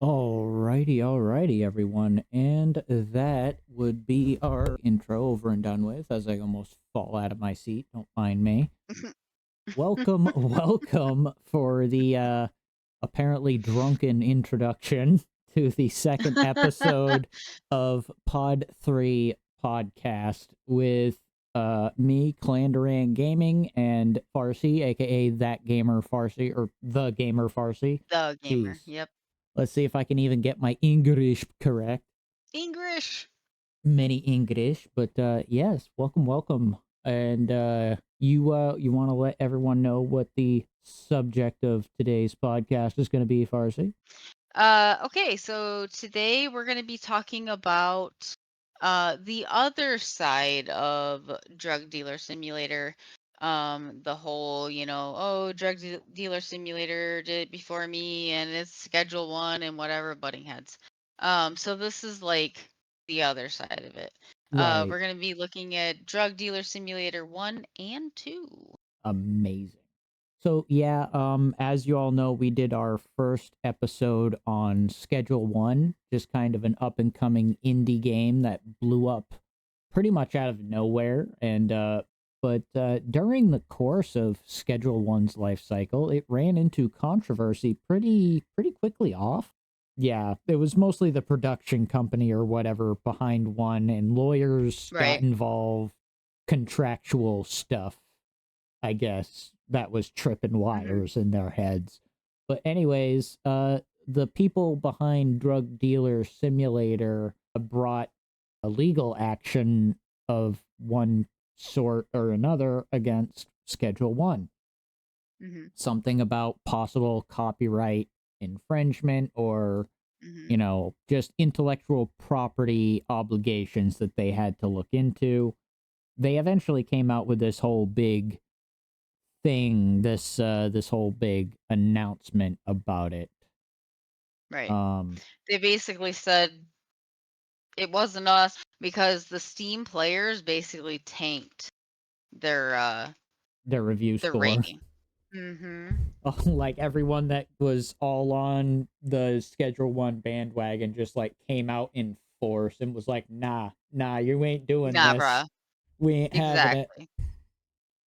Alrighty, everyone. And that would be our intro over and done with, as I almost fall out of my seat. Don't mind me. Welcome for the apparently drunken introduction to the second episode of Pod 3 podcast with me, ClanDoranGaming and Farsy, aka That Gamer Farsy, or The Gamer Farsy. The gamer. Jeez. Yep. Let's see if I can even get my English correct. English. Many English, but yes, welcome. And you want to let everyone know what the subject of today's podcast is going to be, Farsi? Okay, so today we're going to be talking about the other side of Drug Dealer Simulator. The whole, Dealer Simulator did it before me and it's Schedule 1 and whatever, butting heads. So this is like the other side of it. Right. We're going to be looking at Drug Dealer Simulator 1 and 2. Amazing. So yeah, as you all know, we did our first episode on Schedule 1, just kind of an up and coming indie game that blew up pretty much out of nowhere. And but during the course of Schedule 1's life cycle, it ran into controversy pretty quickly off. Yeah, it was mostly the production company or whatever behind one, and lawyers got Right. involved, contractual stuff, I guess, that was tripping Mm-hmm. wires in their heads. But anyways, the people behind Drug Dealer Simulator brought a legal action of one sort or another against Schedule 1. Mm-hmm. Something about possible copyright infringement or, Mm-hmm. just intellectual property obligations that they had to look into. They eventually came out with this whole big thing, this whole big announcement about it. Right. Um, They basically said it wasn't us because the Steam players basically tanked their their review their score. rating. Mhm. Like everyone that was all on the Schedule 1 bandwagon just like came out in force and was like, nah, you ain't doing Nah, this. bruh. We ain't having it. Exactly.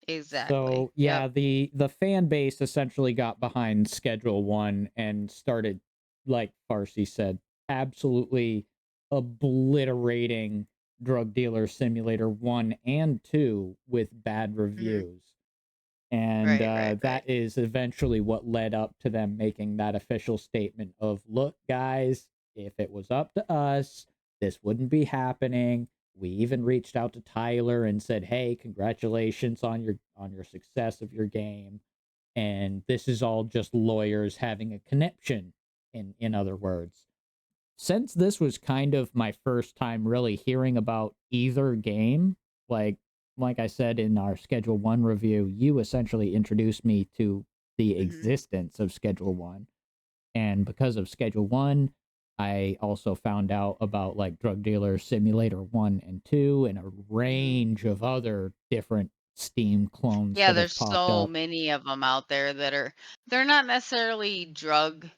Exactly. So Yep. yeah, the fan base essentially got behind Schedule 1 and started, like Farsi said, absolutely obliterating Drug Dealer Simulator 1 and 2 with bad Mhm. reviews. And Right, right, right. that is eventually what led up to them making that official statement of, look, guys, if it was up to us, this wouldn't be happening. We even reached out to Tyler and said, hey, congratulations on your success of your game. And this is all just lawyers having a conniption, in other words. Since this was kind of my first time really hearing about either game, like like I said in our Schedule 1 review, you essentially introduced me to the Mhm. existence of Schedule 1. And because of Schedule 1, I also found out about like Drug Dealer Simulator 1 and 2 and a Mhm. range of other different Steam clones Yeah, that have there's popped so up. many of them out there that they're not necessarily drug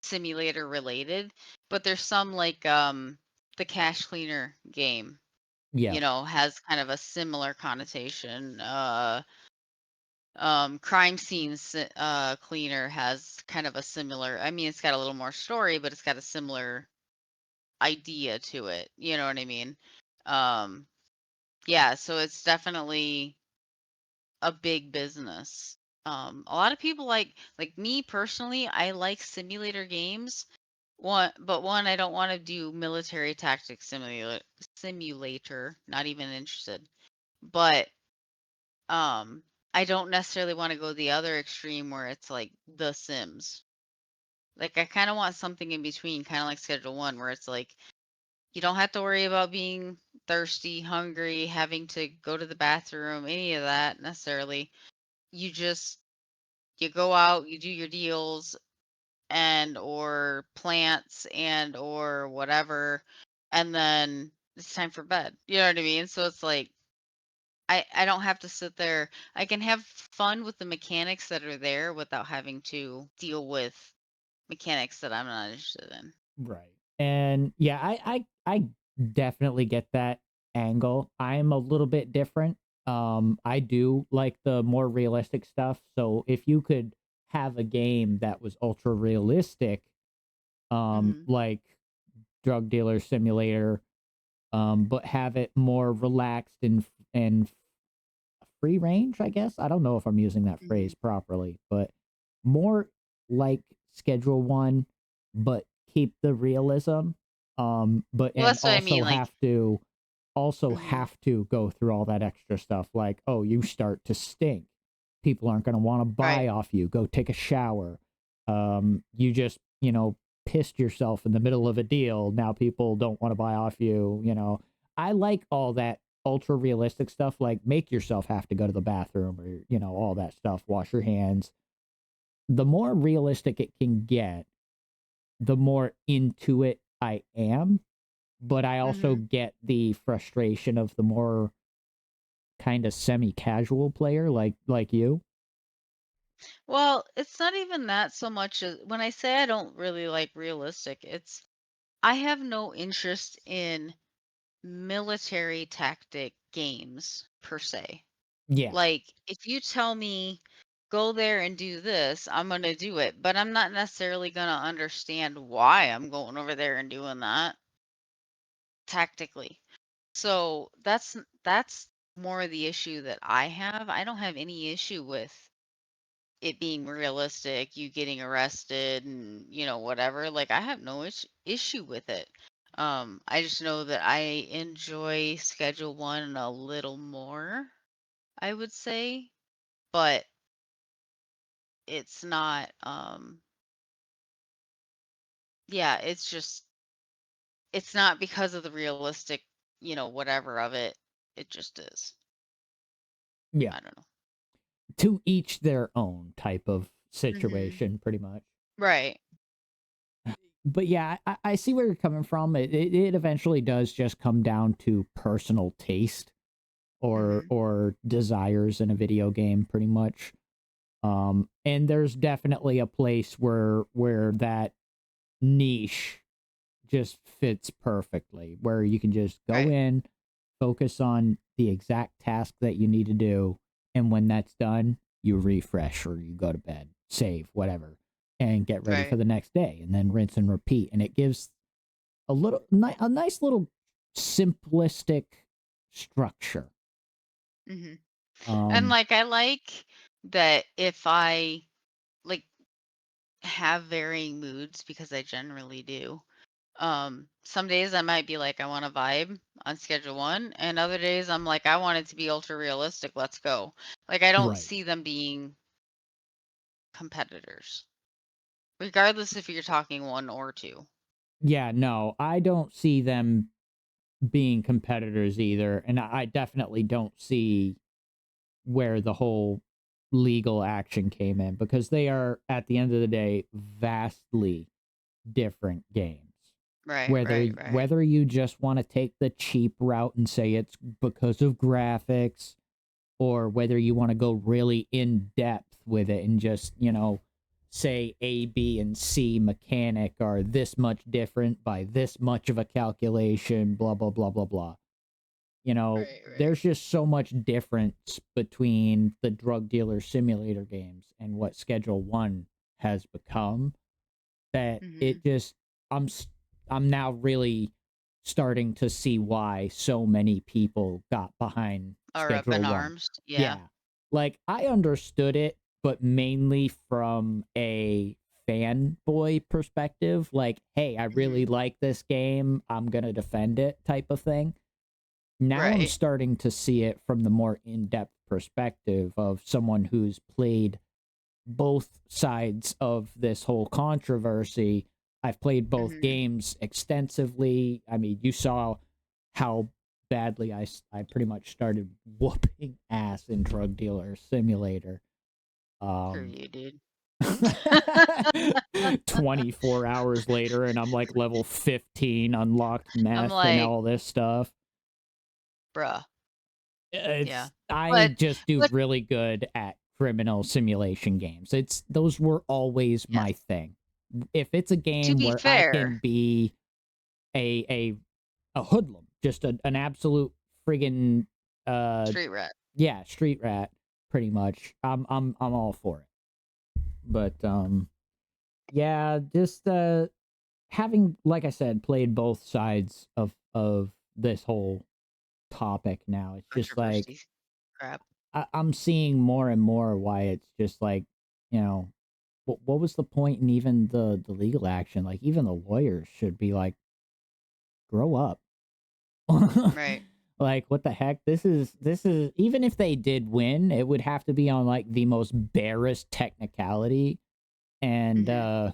simulator related, but there's some like the Cash Cleaner game, Yeah. has kind of a similar connotation. Crime scenes cleaner has kind of a similar, I mean, it's got a little more story, but it's got a similar idea to it, you know what I mean? um yeah, so it's definitely a big business. A lot of people like me personally, I like simulator games. One, I don't want to do military tactics simulator, not even interested. But um I don't necessarily want to go the other extreme where it's like The Sims. Like I kind of want something in between, kind of like Schedule 1 where it's like you don't have to worry about being thirsty, hungry, having to go to the bathroom, any of that necessarily. You just you go out, you do your deals and or plants and or whatever, and then it's time for bed. You know what I mean? So it's like I don't have to sit there. I can have fun with the mechanics that are there without having to deal with mechanics that I'm not interested in. Right. And yeah, I definitely get that angle. I'm a little bit different. I do like the more realistic stuff. So if you could have a game that was ultra realistic, Mhm. like Drug Dealer Simulator, but have it more relaxed and free range, I guess. I don't know if I'm using that phrase Mhm. properly, but more like Schedule One, but keep the realism. But Well, and that's what I mean, also like mhm. have to go through all that extra stuff like, oh, you start to stink. People aren't gonna want to buy Right. off you. Go take a shower. You just, pissed yourself in the middle of a deal. Now people don't want to buy off you, I like all that ultra realistic stuff, like make yourself have to go to the bathroom or, all that stuff, wash your hands. The more realistic it can get, the more into it I am. But I also Mhm. get the frustration of the more kind of semi casual player like you. Well, it's not even that so much as when I say I don't really like realistic, it's I have no interest in military tactic games per se. Yeah. Like, if you tell me go there and do this, I'm going to do it, but I'm not necessarily going to understand why I'm going over there and doing that tactically. So that's more of the issue that I have. I don't have any issue with it being realistic, you getting arrested and, whatever. Like I have no issue with it. I just know that I enjoy Schedule 1 a little more, I would say, but it's not yeah, it's not because of the realistic, whatever of it. It just is. Yeah. I don't know. To each their own type of Mhm. situation, pretty much. Right. But yeah, I see where you're coming from. It eventually does just come down to personal taste Mhm. or desires in a video game, pretty much. And there's definitely a place where that niche just fits perfectly, where you can just go Right. in, focus on the exact task that you need to do, and when that's done, you refresh or you go to bed, save, whatever, and get ready for Right. the next day, and then rinse and repeat. And it gives a nice little simplistic structure. Mhm. And Um, like I like that if I like have varying moods because I generally do. Some days I might be like I want to vibe on Schedule 1 and other days I'm like I want it to be ultra realistic. Let's go. Like I don't right. see them being competitors. Regardless if you're talking 1 or 2. Yeah, no, I don't see them being competitors either, and I definitely don't see where the whole legal action came in because they are at the end of the day vastly different games. Right, Whether right, right. whether you just want to take the cheap route and say it's because of graphics, or whether you want to go really in depth with it and just, say A, B, and C mechanic are this much different by this much of a calculation, blah, blah, blah, blah, blah. Right, right. There's just so much difference between the drug dealer simulator games and what Schedule 1 has become that Mhm. it just I'm s- I'm now really starting to see why so many people got behind Are up in Schedule 1. arms. Yeah. Yeah. Like I understood it, but mainly from a fanboy perspective, like, hey, I really Mhm. like this game, I'm going to defend it type of thing. Now I'm Right. starting to see it from the more in-depth perspective of someone who's played both sides of this whole controversy. I've played both Mhm. games extensively. I mean, you saw how badly I pretty much started whooping ass in Drug Dealer Simulator. Screw Um you, dude. 24 hours later and I'm like level 15 unlocked I'm meth and like, all this stuff. bruh. Yeah. It's I But just do but really good at criminal simulation games. It's those were always yes. my thing. If it's a To game be where I fair, can be a a hoodlum, just an absolute friggin' street rat. yeah, street rat, pretty much. I'm all for it. But yeah, just having, like I said, played both sides of this whole topic now, it's just like Controversy crap. I'm seeing more and more why it's just like, you know, what was the point in even the legal action? Like even the lawyers should be like, grow up. Right. Like what the heck? This is even if they did win, it would have to be on like the most barest technicality, and Hmm.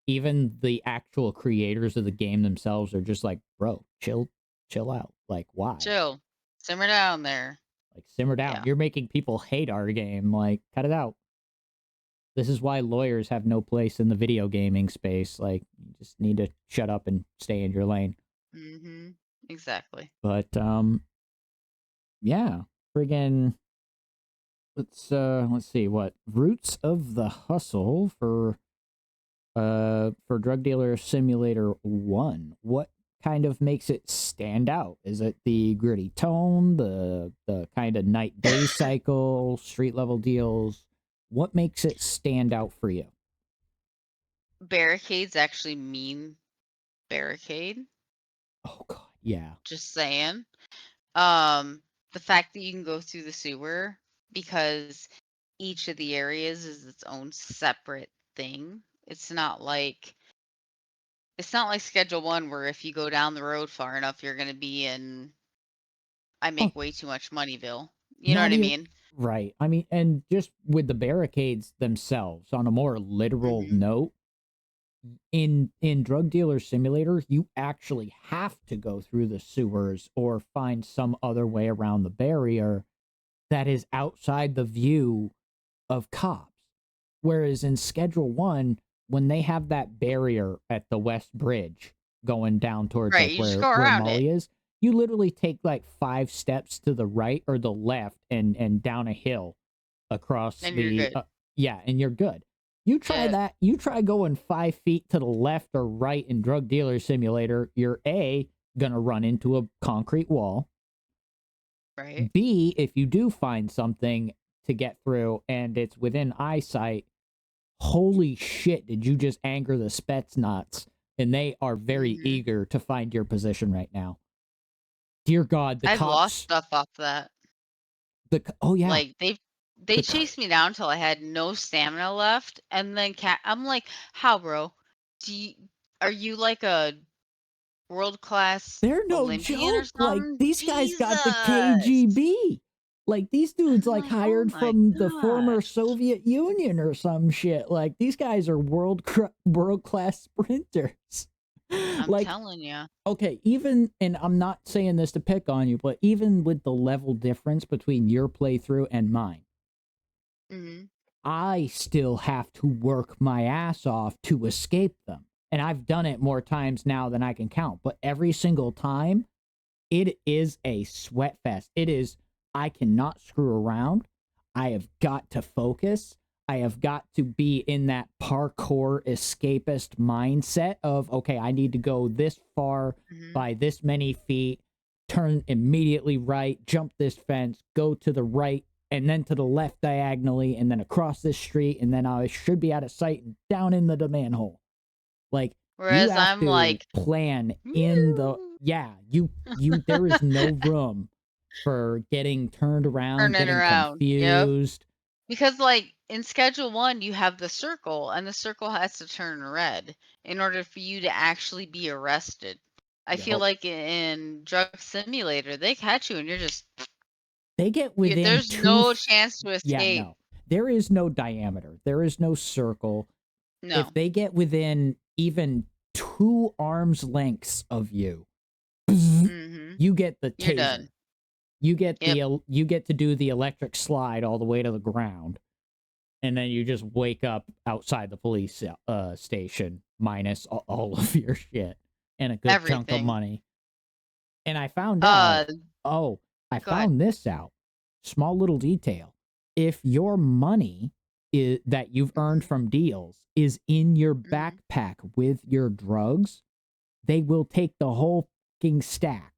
even the actual creators of the game themselves are just like, bro, chill out. Like why? Chill. Simmer down there. Like simmer down. Yeah. You're making people hate our game. Like cut it out. This is why lawyers have no place in the video gaming space. Like you just need to shut up and stay in your lane. Hmm. Exactly. But yeah, friggin' let's see what roots of the hustle for Drug Dealer Simulator 1. What kind of makes it stand out? Is it the gritty tone, the kind of night day cycle, street level deals? What makes it stand out for you? Barricades actually mean barricade. Oh god, yeah. Just saying. Um, the fact that you can go through the sewer because each of the areas is its own separate thing. It's not like Schedule 1 where if you go down the road far enough, you're gonna be in I Oh, make way too much moneyville. You know not what I even mean? right. I mean, and just with the barricades themselves, on a more literal Mhm. note, in Drug Dealer Simulator, you actually have to go through the sewers or find some other way around the barrier that is outside the view of cops. Whereas in Schedule 1, when they have that barrier at the West Bridge going down towards Right, like you just where go where around it Molly is, you literally take like 5 steps to the right or the left and down a hill across and you're the good. yeah, and you're good. You try Yeah, that, you try going 5 feet to the left or right in Drug Dealer Simulator, you're A, gonna run into a concrete wall. right. B, if you do find something to get through and it's within eyesight, holy shit, did you just anger the Spetsnaz? And they are very Mhm. eager to find your position right now. Dear God, the I've lost cops, stuff off that. oh yeah, Like, they the chased me down till I had no stamina left, and then I'm like, "How, bro? Do you are you like a world class they're no Olympian or joke. Like something? these guys got the Jesus!" KGB. Like these dudes I'm like like, "Oh hired my from the former gosh." Soviet Union or some shit. Like these guys are world class sprinters. I'm Like telling you. okay, even and I'm not saying this to pick on you, but even with the level difference between your playthrough and mine, Mhm. I still have to work my ass off to escape them. And I've done it more times now than I can count, but every single time it is a sweat fest. It is, I cannot screw around. I have got to focus. I have got to be in that parkour escapist mindset of, okay, I need to go this far Mhm. by this many feet, turn immediately right, jump this fence, go to the right, and then to the left diagonally, and then across this street, and then I should be out of sight and down in the manhole. Like you Whereas have I'm to like, plan in the "Meow." yeah, you there is no room for getting turned around, Turning getting around. Yep. confused. Because, like, in Schedule 1, you have the circle, and the circle has to turn red in order for you to actually be arrested. I feel Yo, like in Drug Simulator, they catch you and you're just they get within there's no chance to yeah, escape. no. There is no diameter. There is no circle. If No. they get within even 2 arms lengths of you, Mhm. you get the You're taser. done. Yep. You get to do the electric slide all the way to the ground. And then you just wake up outside the police station minus all of your shit and a good chunk of Everything. money. And I found out, Uh, oh, I go ahead. found this out. Small little detail. If your money that you've earned from deals is in your Mhm. backpack with your drugs, they will take the whole fucking stack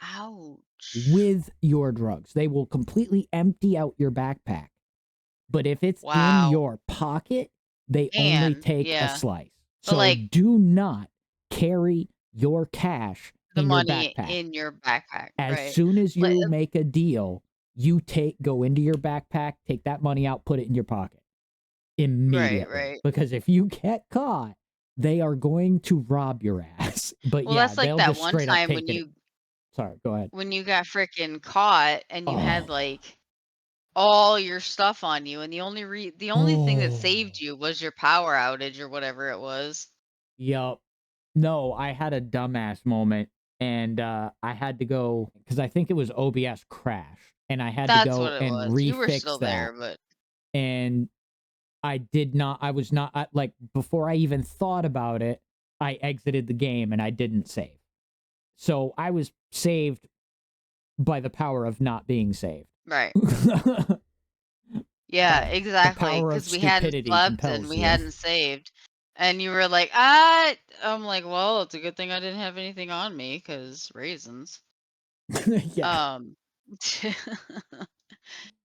Ouch. with your drugs. They will completely empty out your backpack. But if it's in Wow. your pocket, they only And take a yeah. slice. But, So like, do not carry your cash the in your money backpack. in your backpack, As right? soon as Like, you make a deal, you go into your backpack, take that money out, put it in your pocket right, immediately. right. Because if you get caught, they are going to rob your ass. But Well, yeah, that's like they'll that just one straight up time take it. Sorry, go ahead. when you got freaking caught and you had, Oh, like, all your stuff on you, and the only thing that saved oh, you was your power outage or whatever it was. yup. No, I had a dumbass moment, and I had to go because I think it was OBS crash, and I had to That's what go it and was. You were refix still that. there, but And I did not, I was not, like, before I even thought about it, I exited the game and I didn't save. So I was saved by the power of not being saved. right. The Yeah, exactly. power of Because we hadn't stupidity slept and compels we you. hadn't saved, and you were like, "Ah," I'm like, "Well, it's a good thing I didn't have anything on me, cause raisins." Yeah. Um,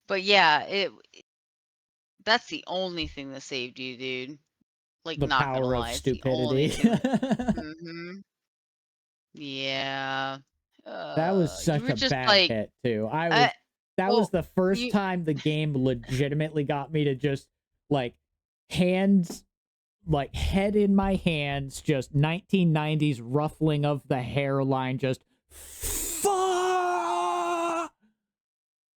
but yeah, that's the only thing that saved you, dude. Like, The not gonna power of lie, it's the only stupidity. thing that mhm. Yeah. That was You such were a just bad like, hit too. I That was well, the first you time the game legitimately got me to just, like, hands, like, head in my hands, just 1990s ruffling of the hairline, just fuck.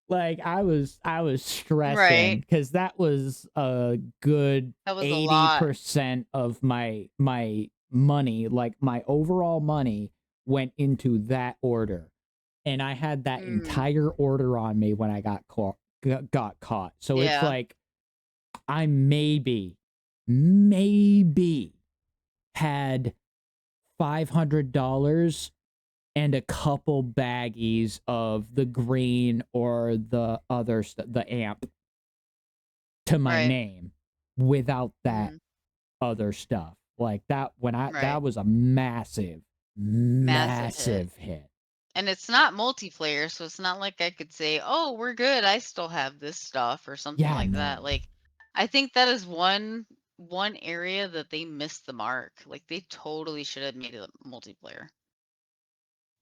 Like, I was stressing right. because that was a good That was a lot. 80% of my money, like my overall money, went into that order, and I had that Mm, entire order on me when I got caught. So it's yeah. like I maybe had $500 and a couple baggies of the green or the other the amp to my Right. name without that Mhm. other stuff. Like that when I Right. that was a Massive hit. massive hit. And it's not multiplayer, so it's not like I could say, "Oh, we're good. I still have this stuff," or something Yeah, like that. no. Like, I think that is one area that they missed the mark. Like, they totally should have made it multiplayer.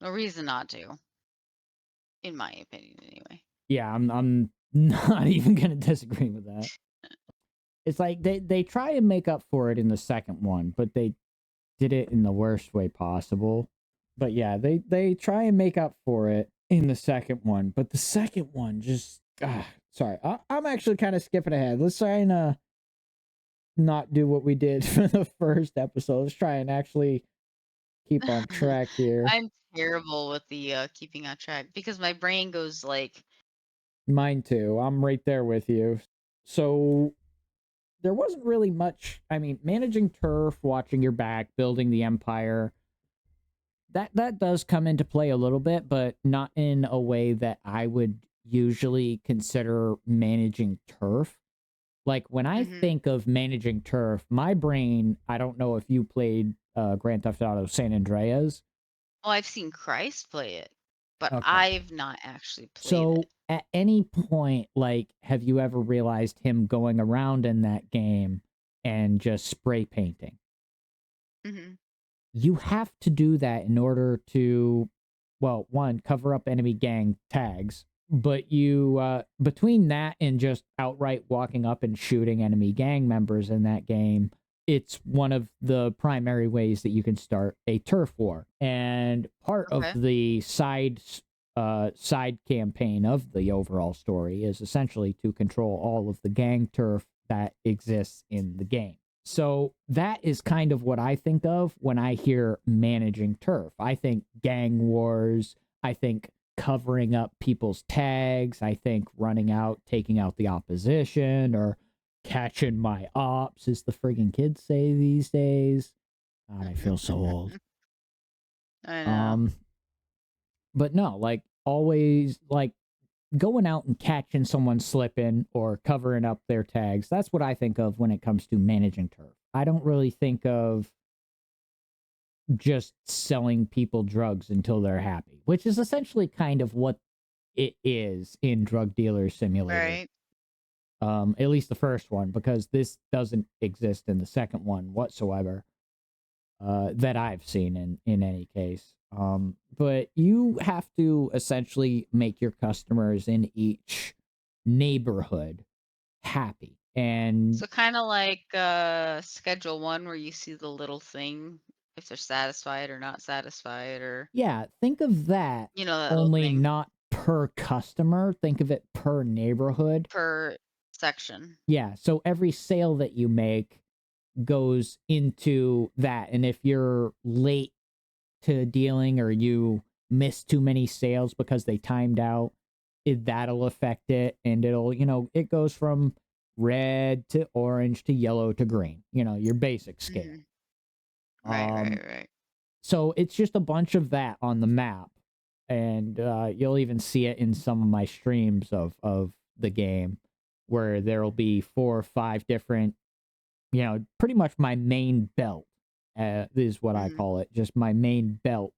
No reason not to, in my opinion, anyway. Yeah, I'm not even gonna disagree with that. It's like they try and make up for it in the second one, but they did it in the worst way possible. But yeah, they try and make up for it in the second one, but the second one just sorry. I'm actually kind of skipping ahead. Let's try and not do what we did for the first episode. Let's try and actually keep on track here. I'm terrible with the keeping on track because my brain goes like, Mine too. I'm right there with you. So there wasn't really much. I mean, managing turf, watching your back, building the empire, that does come into play a little bit, but not in a way that I would usually consider managing turf. Like when I hmm think of managing turf, my brain, I don't know if you played Grand Theft Auto San Andreas. "Oh, I've seen Christ play it, but Okay. I've not actually played it." So at any point, like, have you ever realized him going around in that game and just spray painting? hmm You have to do that in order to, well, one, cover up enemy gang tags, but you between that and just outright walking up and shooting enemy gang members in that game, it's one of the primary ways that you can start a turf war. And part of Okay. the side campaign of the overall story is essentially to control all of the gang turf that exists in the game. So that is kind of what I think of when I hear managing turf. I think gang wars. I think covering up people's tags. I think running out, taking out the opposition, or catching my ops, as the friggin' kids say these days. God, I feel so old. I know. Um, but no, like always, like going out and catching someone slipping or covering up their tags. That's what I think of when it comes to managing turf. I don't really think of just selling people drugs until they're happy, which is essentially kind of what it is in Drug Dealer Simulator. Right. At least the first one, because this doesn't exist in the second one whatsoever, that I've seen in any case. But you have to essentially make your customers in each neighborhood happy. And So kind of like schedule 1 where you see the little thing if they're satisfied or not satisfied, or yeah, think of that that little only thing not per customer, think of it per neighborhood. per section. Yeah, so every sale that you make goes into that. And if you're late to dealing or you miss too many sales because they timed out, that'll affect it. And it'll, it goes from red to orange to yellow to green, your basic scale. Right, Um, right. so it's just a bunch of that on the map. And you'll even see it in some of my streams of the game, where there'll be 4 or 5 different, pretty much my main belt is what I call it, just my main belt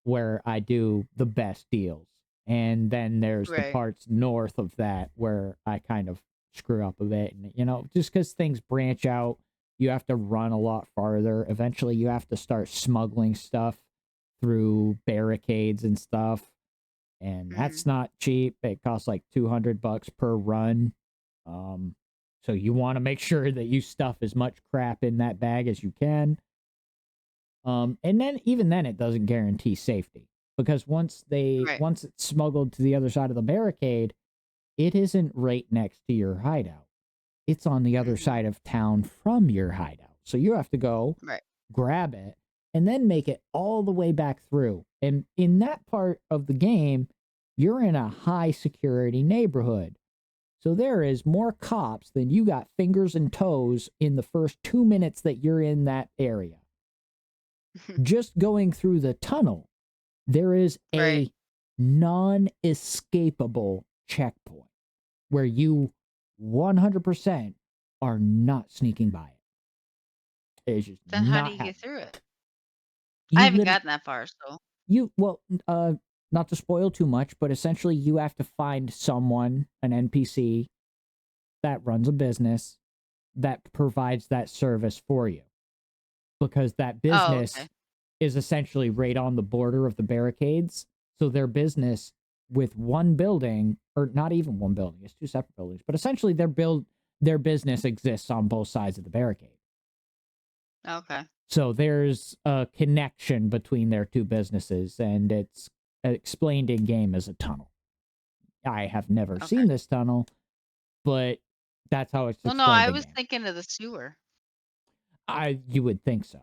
where I do the best deals. And then there's the Right. parts north of that where I kind of screw up a bit. And, just because things branch out, you have to run a lot farther. Eventually, you have to start smuggling stuff through barricades and stuff. And that's not cheap. It costs like $200 per run. So you want to make sure that you stuff as much crap in that bag as you can. And then even then, it doesn't guarantee safety, because once it's smuggled to the other side of the barricade, it isn't right next to your hideout. It's on the other side of town from your hideout. So you have to go grab it and then make it all the way back through. And in that part of the game, you're in a high security neighborhood. So there is more cops than you got fingers and toes in the first 2 minutes that you're in that area. Just going through the tunnel, there is a non-escapable checkpoint where you 100% are not sneaking by it. It's just Then how do not you happening. get through it? I You haven't gotten that far, so. not to spoil too much, but essentially you have to find someone, an NPC, that runs a business that provides that service for you. Because that business is essentially right on the border of the barricades. So their business with one building, or not even one building, it's 2 separate buildings, but essentially their business exists on both sides of the barricade. Okay. So there's a connection between their 2 businesses, and it's explained in game as a tunnel. I have never seen this tunnel, but that's how it's explained. Well, no, I was thinking of the sewer. You would think so.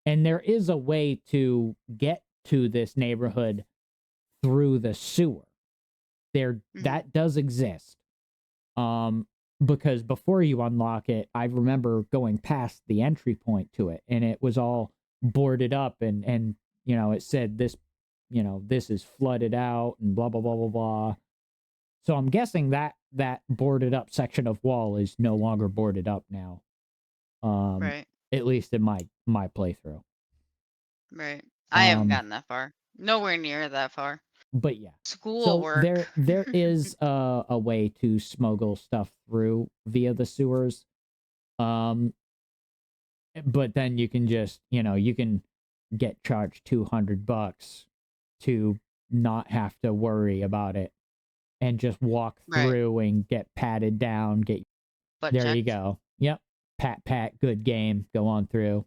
And there is a way to get to this neighborhood through the sewer. That does exist. Because before you unlock it, I remember going past the entry point to it, and it was all boarded up, and it said this, this is flooded out and blah blah blah blah blah. So I'm guessing that boarded up section of wall is no longer boarded up now. At least in my playthrough. Right. I haven't gotten that far. Nowhere near that far. But yeah. School work. There is a way to smuggle stuff through via the sewers. But then you can just, you can get charged $200 to not have to worry about it and just walk through and get patted down, there you go. Yep. Pat, good game. Go on through.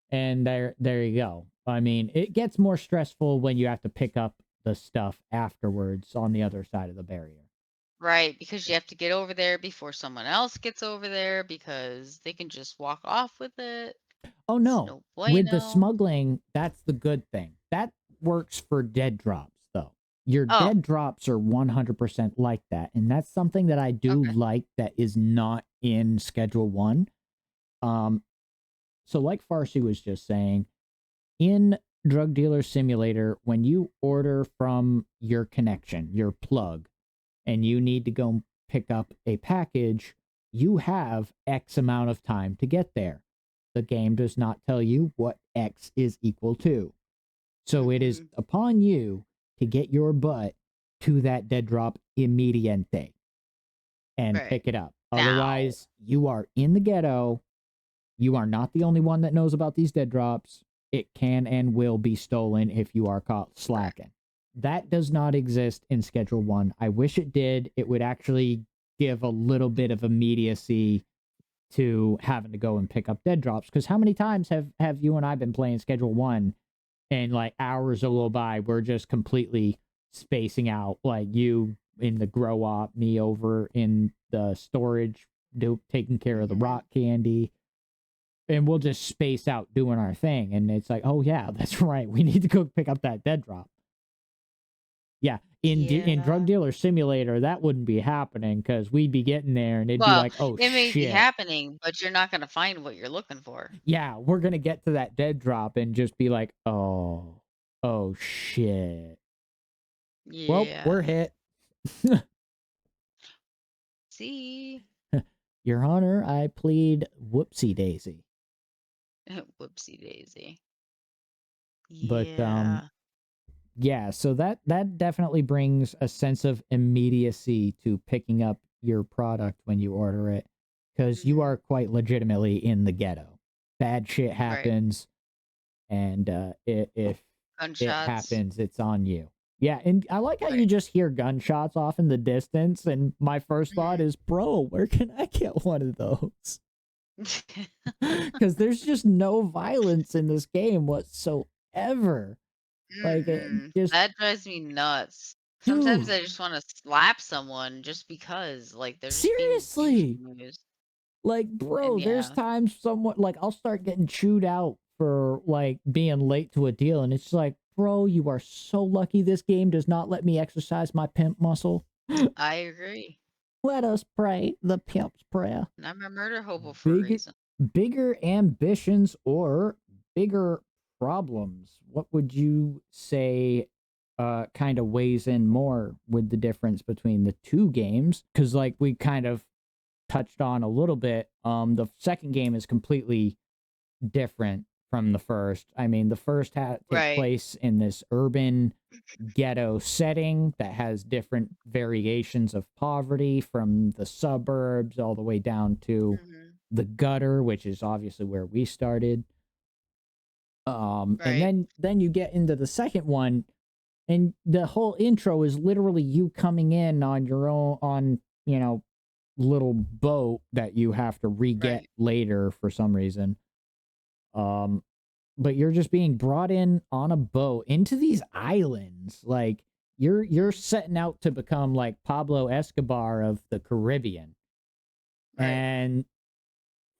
And there you go. I mean, it gets more stressful when you have to pick up the stuff afterwards on the other side of the barrier. Right, because you have to get over there before someone else gets over there, because they can just walk off with it. Oh no. With the smuggling, that's the good thing. That works for dead drops, though. Your dead drops are 100% like that. And that's something that I do like that is not in Schedule 1. So like Farsy was just saying, in Drug Dealer Simulator, when you order from your connection, your plug, and you need to go pick up a package, you have X amount of time to get there. The game does not tell you what X is equal to. So it is upon you to get your butt to that dead drop immediate and pick it up. Now. Otherwise, you are in the ghetto. You are not the only one that knows about these dead drops. It can and will be stolen if you are caught slacking. That does not exist in Schedule 1. I wish it did. It would actually give a little bit of immediacy to having to go and pick up dead drops. Because how many times have you and I been playing Schedule 1 and like hours will go by, we're just completely spacing out, like you in the grow op, me over in the storage, taking care of the rock candy, and we'll just space out doing our thing. And it's like, oh yeah, that's right, we need to go pick up that dead drop. Yeah, in Drug Dealer Simulator, that wouldn't be happening because we'd be getting there and it'd be like, oh it may be shit. happening, but you're not going to find what you're looking for. Yeah, we're going to get to that dead drop and just be like, oh shit. Yeah. Well, we're hit. See? Your Honor, I plead whoopsie daisy. Whoopsie daisy. But Yeah. yeah, so that definitely brings a sense of immediacy to picking up your product when you order it, because you are quite legitimately in the ghetto. Bad shit happens, and if Gunshots. it happens, it's on you. Yeah, and I like how you just hear gunshots off in the distance, and my first thought is, bro, where can I get one of those? Because there's just no violence in this game whatsoever. Like, that drives me nuts. Sometimes I just want to slap someone just because, like, they're just seriously. being Like, bro, there's times someone, like, I'll start getting chewed out for, like, being late to a deal, and it's like, bro, you are so lucky this game does not let me exercise my pimp muscle. I agree. Let us pray the pimp's prayer. And I'm a murder hobo for a reason. Bigger ambitions or bigger problems. What would you say kind of weighs in more with the difference between the two games? Because, like, we kind of touched on a little bit, the second game is completely different from the first. I mean, the first takes place in this urban ghetto setting that has different variations of poverty, from the suburbs all the way down to the gutter, which is obviously where we started. And then you get into the second one, and the whole intro is literally you coming in on your own, on, you know, little boat that you have to re-get later for some reason. But you're just being brought in on a boat into these islands. Like, you're setting out to become like Pablo Escobar of the Caribbean. And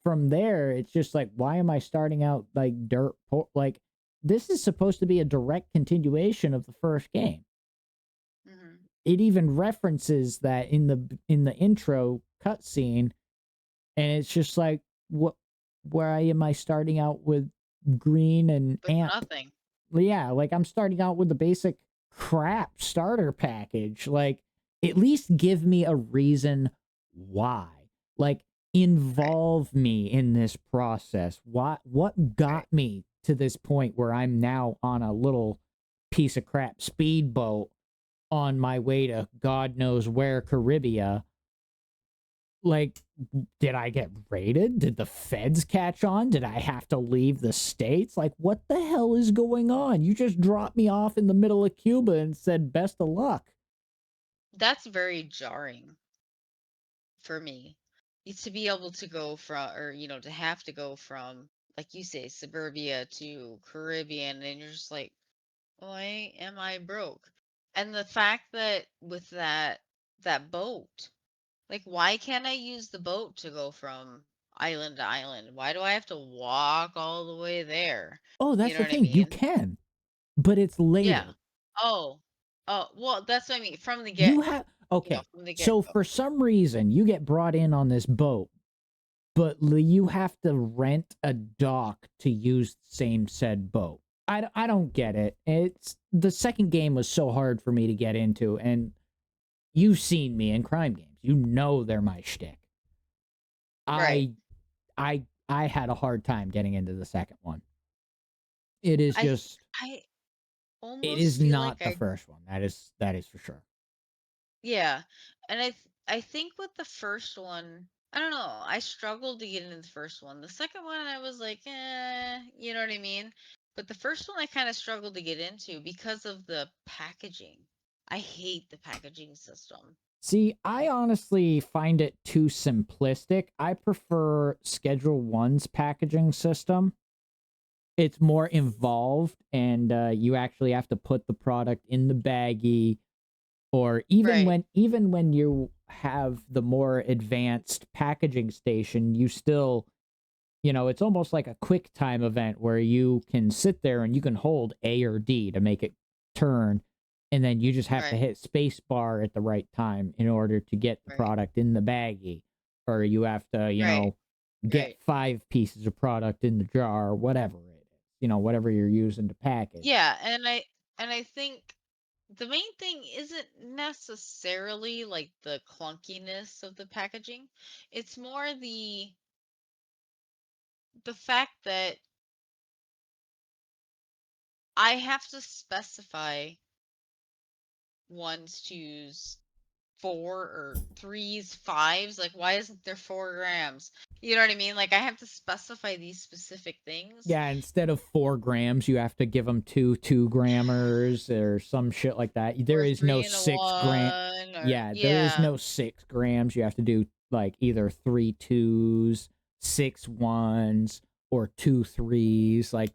from there, it's just like, why am I starting out like dirt poor? Like, this is supposed to be a direct continuation of the first game. It even references that in the intro cutscene, and it's just like, why am I starting out with green and ant? Nothing. Yeah, like, I'm starting out with the basic crap starter package. Like, at least give me a reason why. Like, involve me in this process. What got me to this point where I'm now on a little piece of crap speedboat on my way to God knows where, Caribbean? Like, did I get raided? Did the feds catch on? Did I have to leave the States? Like, what the hell is going on? You just dropped me off in the middle of Cuba and said, best of luck. That's very jarring for me. It's to be able to go from, or, you know, to have to go from, like you say, suburbia to Caribbean, and you're just like, why am I broke? And the fact that with that boat, like, why can't I use the boat to go from island to island? Why do I have to walk all the way there? Oh, that's the thing. You can, but it's later. Yeah. Oh, well, that's what I mean. From the You have, okay. So for some reason, you get brought in on this boat, but you have to rent a dock to use the same said boat. I don't get it. It's, the second game was so hard for me to get into, and you've seen me in crime games. You know they're my shtick. Right. I had a hard time getting into the second one. It is just I it almost is feel like not the first one. That is for sure. yeah, and I think with the first one, I don't know, I struggled to get into the first one. The second one, I was like, you know what I mean? But the first one, I kind of struggled to get into because of the packaging. I hate the packaging system. See, I honestly find it too simplistic. I prefer Schedule 1's packaging system. It's more involved, and you actually have to put the product in the baggie, or Right, even when you have the more advanced packaging station, you still, it's almost like a quick time event where you can sit there and you can hold A or D to make it turn, and then you just have to right, hit space bar at the right time in order to get the right, product in the baggie, or you have to, right, get right. 5 pieces of product in the jar, whatever it is, whatever you're using to package. Yeah, and I think the main thing isn't necessarily like the clunkiness of the packaging. It's more the fact that I have to specify ones, twos, four or threes, fives. Like, why isn't there 4 grams? You know what I mean? Like, I have to specify these specific things. Yeah, instead of 4 grams, you have to give them 2 2-grammers or some shit like that. There Or is no three and a 6 gram. one, or Yeah, there is yeah, no 6 grams. You have to do like either 3 2s, 6 1s, or 2 3s. Like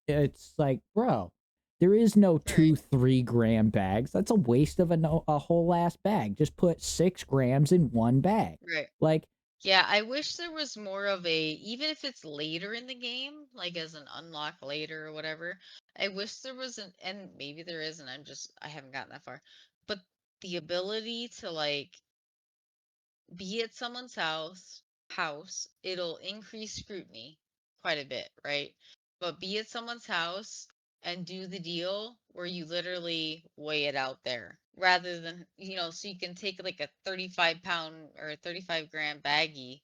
it's like, bro, there is no right, 2 3-gram bags. That's a waste of a whole ass bag. Just put 6 grams in one bag. right. Like, Yeah, I wish there was more of a, even if it's later in the game, like as an unlock later or whatever. I wish there was an, and maybe there isn't. I haven't gotten that far. But the ability to like be at someone's house, it'll increase scrutiny quite a bit, right? But be at someone's house and do the deal where you literally weigh it out there rather than, so you can take like a 35-pound or a 35-gram baggie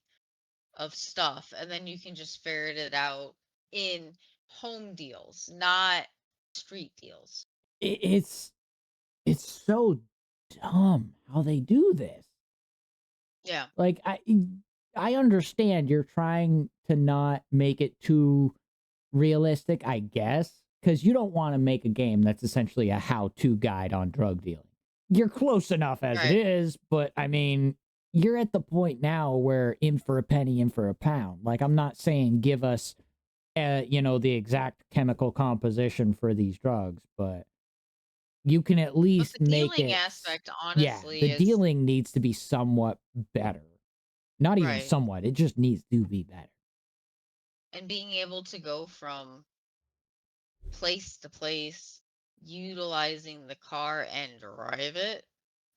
of stuff and then you can just ferret it out in home deals, not street deals. it's so dumb how they do this. Yeah, Like, I understand you're trying to not make it too realistic, I guess, because you don't want to make a game that's essentially a how-to guide on drug dealing. You're close enough as it right. is, but I mean, you're at the point now where in for a penny, in for a pound. Like, I'm not saying give us, the exact chemical composition for these drugs, but you can at But least the make dealing it. aspect Yeah, the honestly is dealing needs to be somewhat better. Not even right. somewhat, it just needs to be better. And being able to go from place to place, utilizing the car and drive it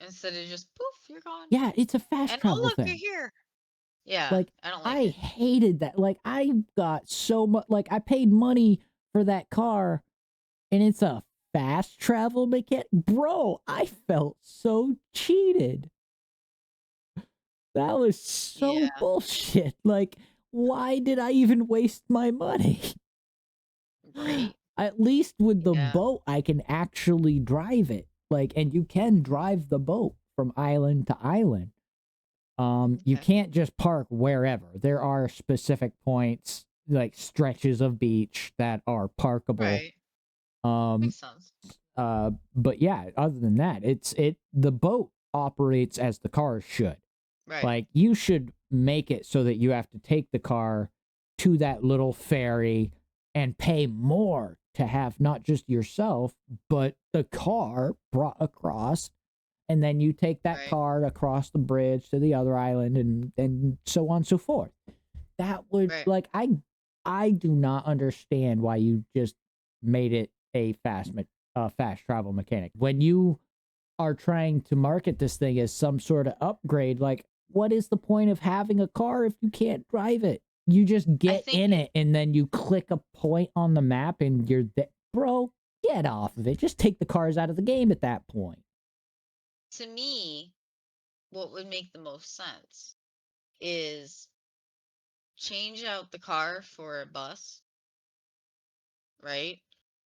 instead of just poof, you're gone. Yeah, it's a fast And oh travel look, you're thing. here. Yeah, Like, I don't like I it. hated that. Like, I got so much, like, I paid money for that car, and it's a fast travel mechanic. Bro, I felt so cheated. That was so Yeah, bullshit. Like, why did I even waste my money? right. At least with the Yeah. boat, I can actually drive it. Like, and you can drive the boat from island to island. You Okay. can't just park wherever. There are specific points, like stretches of beach that are parkable. Right. Um, Makes sense. but yeah, other than that, the boat operates as the cars should. Right. Like, you should make it so that you have to take the car to that little ferry and pay more to have not just yourself, but the car brought across. And then you take that Right. car across the bridge to the other island, and so on and so forth. That would, Right. like, I do not understand why you just made it a fast travel mechanic. When you are trying to market this thing as some sort of upgrade, like, what is the point of having a car if you can't drive it? You just I get think in it and then you click a point on the map and you're there. Bro, get off of it. Just take the cars out of the game at that point. to me, what would make the most sense is change out the car for a bus, right?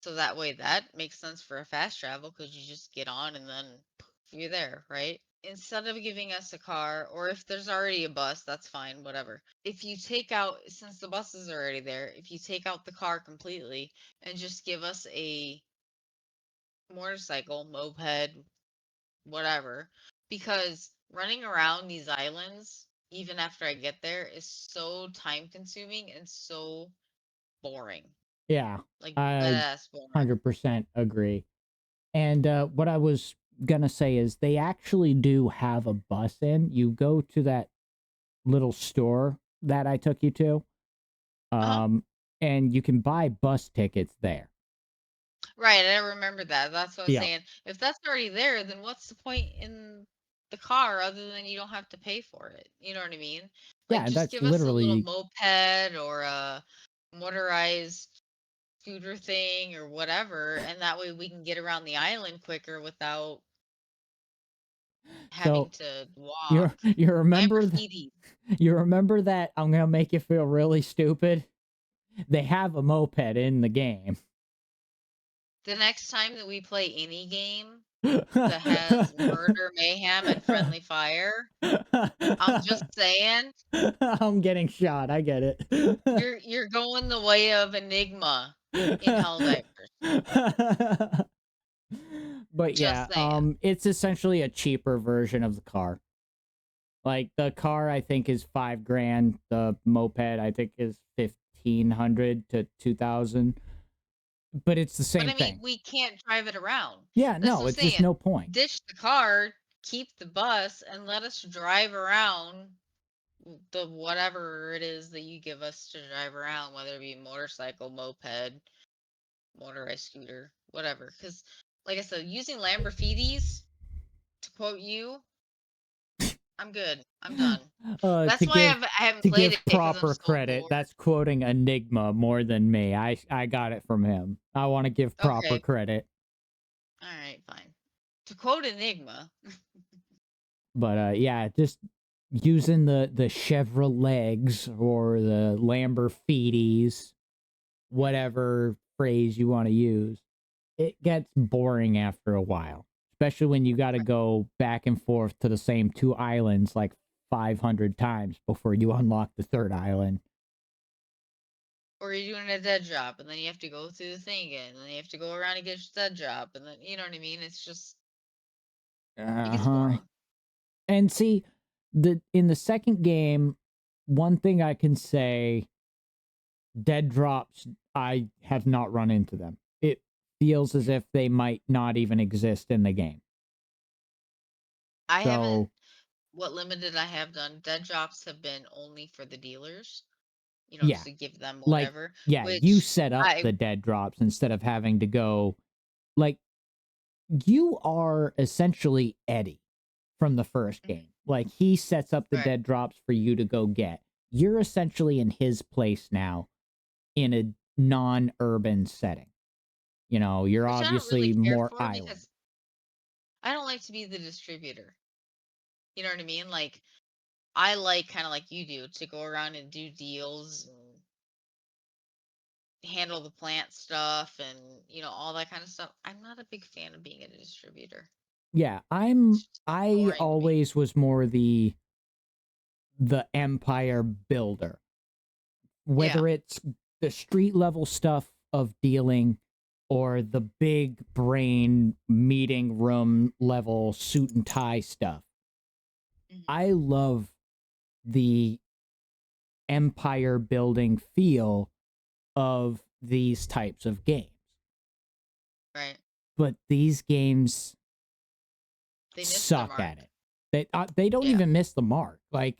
So that way that makes sense for a fast travel because you just get on and then poof, you're there, right? Instead of giving us a car, or if there's already a bus, that's fine, whatever. If you take out, since the bus is already there, if you take out the car completely and just give us a motorcycle, moped, whatever, because running around these islands, even after I get there, is so time consuming and so boring. Yeah, Like, I badass boring. 100% agree. And what I was gonna say is they actually do have a bus in. You go to that little store that I took you to, Uh-huh. and you can buy bus tickets there. Right, I remember that. That's what I was Yeah, saying. If that's already there, then what's the point in the car other than you don't have to pay for it? You know what I mean? Like, yeah, just that's give us a little literally moped or a motorized scooter thing or whatever, and that way we can get around the island quicker without having so. to You walk. you remember Lamborghini. you remember that I'm gonna make you feel really stupid. They have a moped in the game. The next time that we play any game that has murder, mayhem, and friendly fire, I'm just saying, I'm getting shot. I get it. you're going the way of Enigma in Helldivers. But Just yeah, saying. it's essentially a cheaper version of the car. Like the car, I think is $5,000. The moped, I think, is 1,500 to 2,000. But it's the But same I mean, thing. we can't drive it around. Yeah, That's no, what I'm it's just saying. no point. Ditch the car, keep the bus, and let us drive around the whatever it is that you give us to drive around, whether it be motorcycle, moped, motorized scooter, whatever. Because, like I said, using Lamborghinis, to quote you, I'm good. I'm done. To That's why give I haven't to played it give because I'm proper so credit, bored. that's quoting Enigma more than me. I got it from him. I want to give proper Okay. credit. All right, fine. To quote Enigma, But yeah, just using the Chevrolets or the Lamborghinis, mhm, whatever phrase you want to use, it gets boring after a while, especially when you got to go back and forth to the same two islands like 500 times before you unlock the third island. or you're doing a dead job, and then you have to go through the thing again, and then you have to go around and get your dead job, and then you know what I mean. It's just it Uh gets huh. boring. And see, the in the second game, one thing I can say, dead drops, I have not run into them. It feels as if they might not even exist in the game. I haven't. So What limited I have done, dead drops have been only for the dealers. yeah, To give them like whatever. yeah, you Which set up I the dead drops instead of having to go like you are essentially Eddie from the first Mhm. game. Like he sets up the Right, dead drops for you to go get. You're essentially in his place now in a non-urban setting. You know, you're which I don't really obviously care more for island. because I don't like to be the distributor. You know what I mean? Like I like kind of like you do to go around and do deals and handle the plant stuff and all that kind of stuff. I'm not a big fan of being a distributor. Yeah, It's just I boring to me. always was more the empire builder. Yeah. Whether it's the street level stuff of dealing or the big brain meeting room level suit and tie stuff. Mhm. I love the empire building feel of these types of games. Right. But these games They missed their suck mark. at it. They don't Yeah. even miss the mark. Like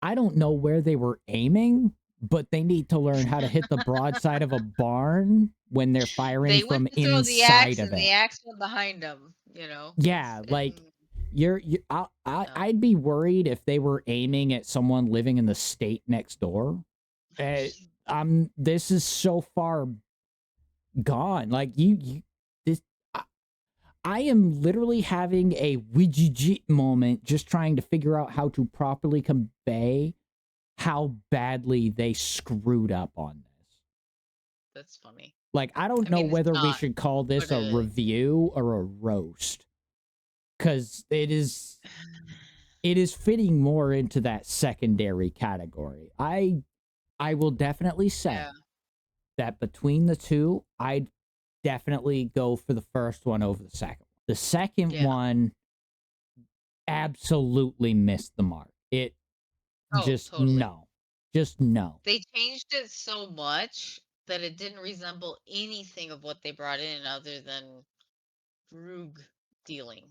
I don't know where they were aiming, but they need to learn how to hit the broadside of a barn when they're firing They went from to throw the inside axe of and the it. axe went behind them. Yeah, like And no. I'd be worried if they were aiming at someone living in the state next door. Uh, this is so far gone. Like you this I am literally having a widget moment just trying to figure out how to properly convey how badly they screwed up on this. That's funny. Like, I don't I know mean, it's whether we not, should call this but a review or a roast, because it is fitting more into that secondary category. I will definitely say yeah, that between the two, I'd definitely go for the first one over the second. The second yeah. one absolutely missed the mark. It Oh, just totally. no. Just no. They changed it so much that it didn't resemble anything of what they brought in other than Rug dealing.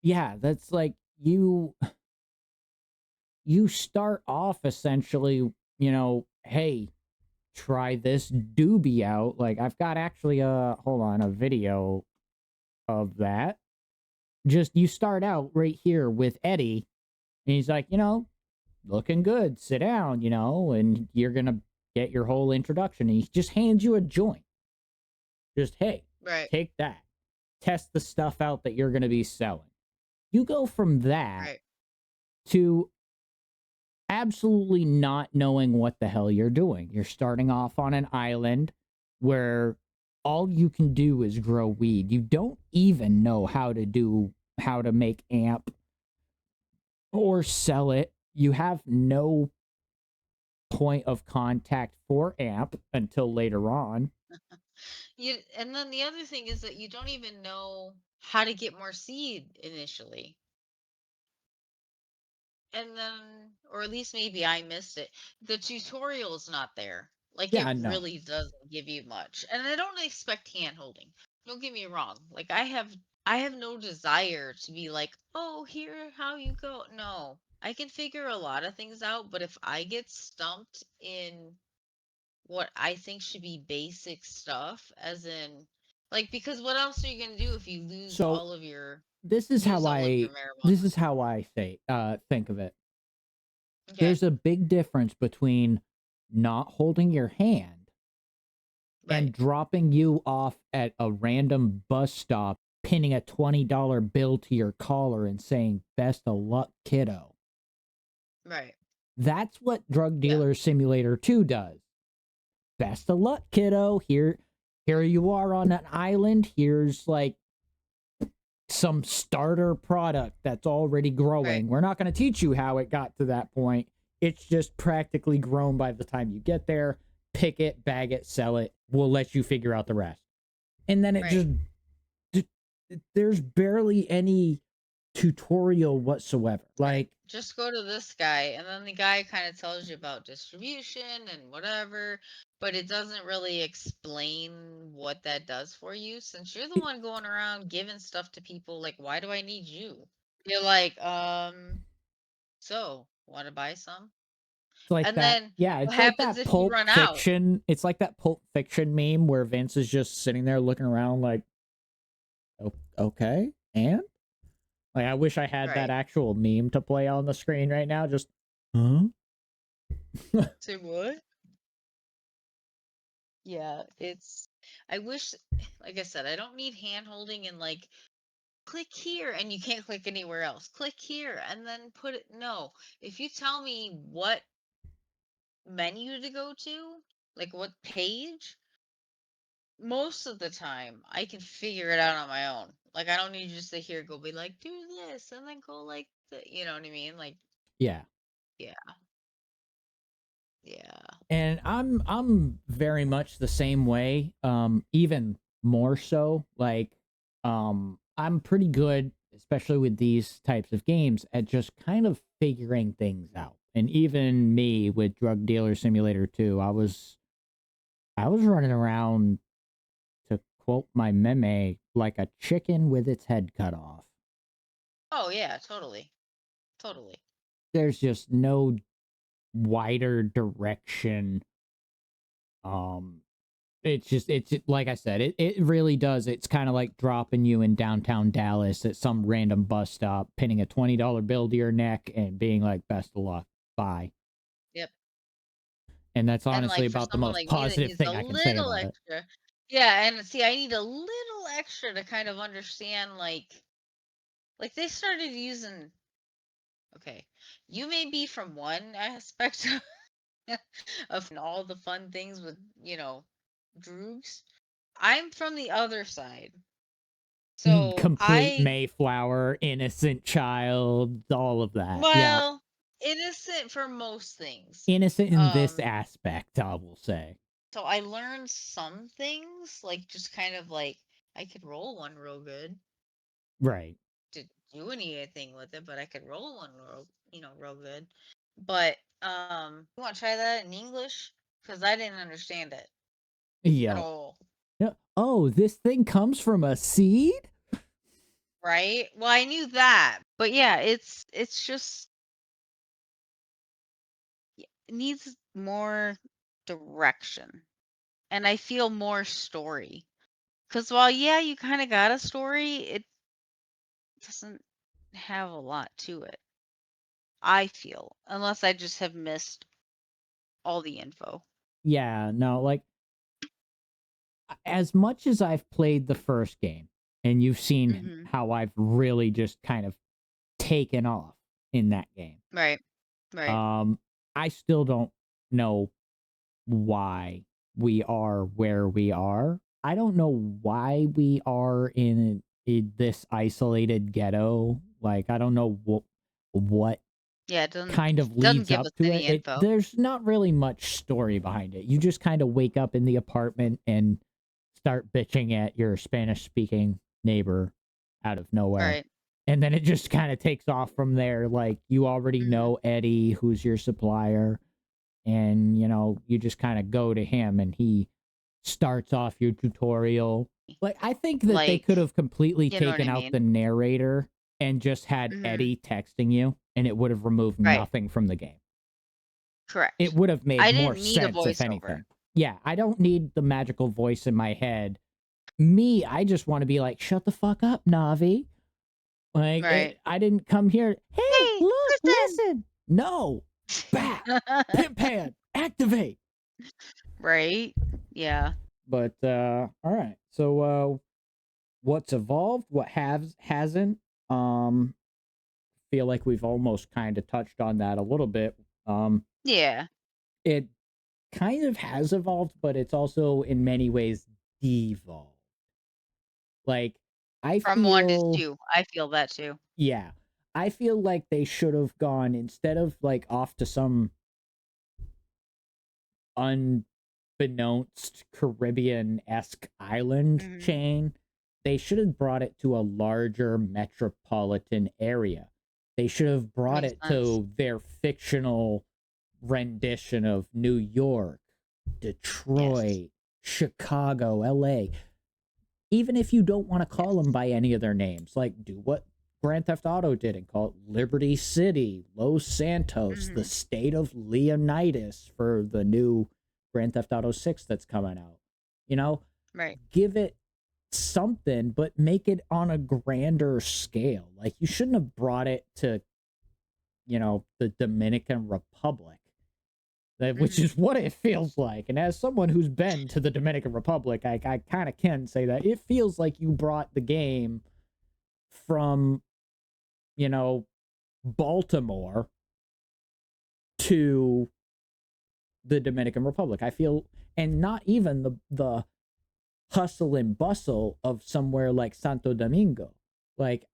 Yeah, that's like you start off essentially, hey, try this doobie out. Like I've got actually hold on, a video of that. Just you start out right here with Eddie, and he's like, looking good. Sit down, and you're gonna get your whole introduction. And he just hands you a joint. Just hey, Right, take that. Test the stuff out that you're gonna be selling. You go from that right. to absolutely not knowing what the hell you're doing. You're starting off on an island where all you can do is grow weed. You don't even know how to make amp or sell it. You have no point of contact for amp until later on. And then the other thing is that you don't even know how to get more seed initially. And then, or at least maybe I missed it. The tutorial's not there. Like Yeah, it I know. really doesn't give you much. And I don't expect hand holding. Don't get me wrong. Like I have no desire to be like, "Oh, here how you go." No. I can figure a lot of things out, but if I get stumped in what I think should be basic stuff, as in like, because what else are you going to do if you So this is lose how all of I your this marijuana? is how I say think of it. Okay. There's a big difference between not holding your hand Right. and dropping you off at a random bus stop, pinning a $20 bill to your collar and saying, "Best of luck, kiddo." Right. That's what Drug Yeah. Dealer Simulator 2 does. Best of luck, kiddo. Here you are on an island. Here's like some starter product that's already Right. growing. We're not going to teach you how it got to that point. It's just practically grown by the time you get there. Pick it, bag it, sell it. We'll let you figure out the rest. And then it Right. just there's barely any tutorial whatsoever. Right. Like, Just go to this guy, and then the guy kind of tells you about distribution and whatever, but it doesn't really explain what that does for you since you're the one going around giving stuff to people. Like, why do I need you? You're like, so want to buy some? it's like And that. then Yeah, what it's like happens that if you Pulp run out? Fiction. It's like that Pulp Fiction meme where Vince is just sitting there looking around like, okay, and like I wish I had that Right. actual meme to play on the screen right now. Just, huh? Say what? Yeah, I wish, like I said, I don't need hand holding and like click here and you can't click anywhere else. Click here and then put it. No, if you tell me what menu to go to, like what page, most of the time I can figure it out on my own. Like I don't need you to sit here go be like do this and then go like you know what I mean? Like Yeah. yeah, yeah, And I'm very much the same way. Even more so. Like, I'm pretty good, especially with these types of games, at just kind of figuring things out. And even me with Drug Dealer Simulator 2, I was running around, to quote my meme, like a chicken with its head cut off. oh yeah, totally, totally, There's just no wider direction. Um, it's like I said, it really does. It's kind of like dropping you in downtown Dallas at some random bus stop, pinning a $20 bill to your neck, and being like, "Best of luck, bye." yep. And that's And honestly like for about the someone most like me that positive needs thing a I can say little about it. extra, Yeah, and see, I need a little extra to kind of understand, like they started using. Okay, you may be from one aspect of all the fun things with droogs. I'm from the other side, so Complete Mayflower, innocent child, all of that. Yeah. well, innocent for most things. Innocent in this aspect, I will say. So I learned some things, like just kind of like I could roll one real good. Right. Didn't do anything with it, but I could roll one real good. But you want to try that in English? Because I didn't understand it at Yeah. all. Yeah. Oh, this thing comes from a seed? Right? Well, I knew that, but yeah, it's just it needs more direction, and I feel more story. Because while yeah, you kind of got a story, it doesn't have a lot to it. I feel, unless I just have missed all the info. Yeah, no, like as much as I've played the first game and you've seen Mhm. how I've really just kind of taken off in that game. Right. Right. Um I still don't know why we are where we are. I don't know why we are in this isolated ghetto. Like I don't know what Yeah, it doesn't kind of doesn't leads give us up to any it. info. There's not really much story behind it. You just kind of wake up in the apartment and start bitching at your Spanish speaking neighbor out of nowhere. Right. And then it just kind of takes off from there. Like you already Mhm. know Eddie, who's your supplier, and you just kind of go to him and he starts off your tutorial. Like I think that they could Like, have completely you know what taken I out mean? the narrator and just had Mhm. Eddie texting you and it would have removed Right. nothing from the game. It Correct. would have made I more didn't need a sense if voiceover. anything. Yeah, I don't need the magical voice in my head. Me, I just want to be like, "Shut the fuck up, Navi." Like Right. I didn't come here, "Hey, Hey, look, listen. listen." No. Bat, pimp pad, activate. Right? Yeah. But all right. So what's evolved, what hasn't? Um feel like we've almost kind of touched on that a little bit. Um Yeah. it kind of has evolved, but it's also in many ways devolved. Like I From 1 to feel 2. I feel that too. yeah. I feel like they should have gone instead of like off to some unbeknownst Caribbean-esque island Mhm. chain, they should have brought it to a larger metropolitan area. They should have brought Makes it sense. to their fictional rendition of New York, Yes. Detroit, Chicago, LA. Even if you don't want to call them Yes. by any of their names, like do what Grand Theft Auto did and call it Liberty City, Los Santos, the Mhm. state of Leonidas for the new Grand Theft Auto 6 that's coming out. You know, Right. give it something, but make it on a grander scale. Like you shouldn't have brought it to, the Dominican Republic, which Mhm. is what it feels like. And as someone who's been to the Dominican Republic, I kind of can say that it feels like you brought the game from, you know, Baltimore to the Dominican Republic. I feel, and not even the hustle and bustle of somewhere like Santo Domingo. Like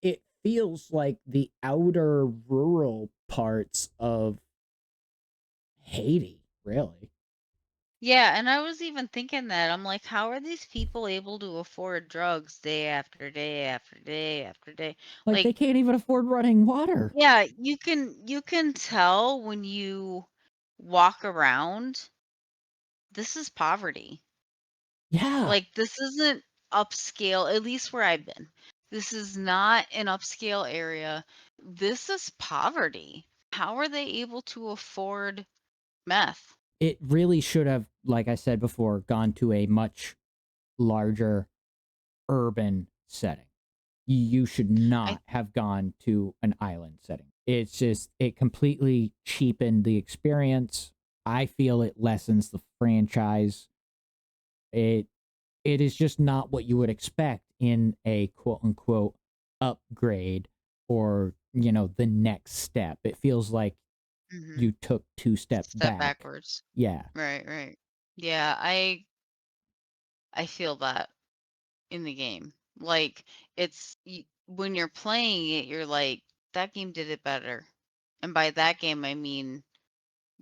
it feels like the outer rural parts of Haiti, really. Yeah, and I was even thinking that. I'm like, how are these people able to afford drugs day after day after day after day? Like they Like, can't even afford running water. yeah, you can tell when you walk around, this is poverty. Yeah, Like, this isn't upscale, at least where I've been. This is not an upscale area. This is poverty. How are they able to afford meth? it really should have, like I said before, gone to a much larger urban setting. You should I not have gone to an island setting. It's just, it completely cheapened the experience. I feel it lessens the franchise. It it is just not what you would expect in a quote unquote upgrade or, the next step. It feels like Mm-hmm. you took 2 steps Step back. backwards. Yeah. Right, right. Yeah, I feel that in the game. Like when you're playing it, you're like, that game did it better. And by that game, I mean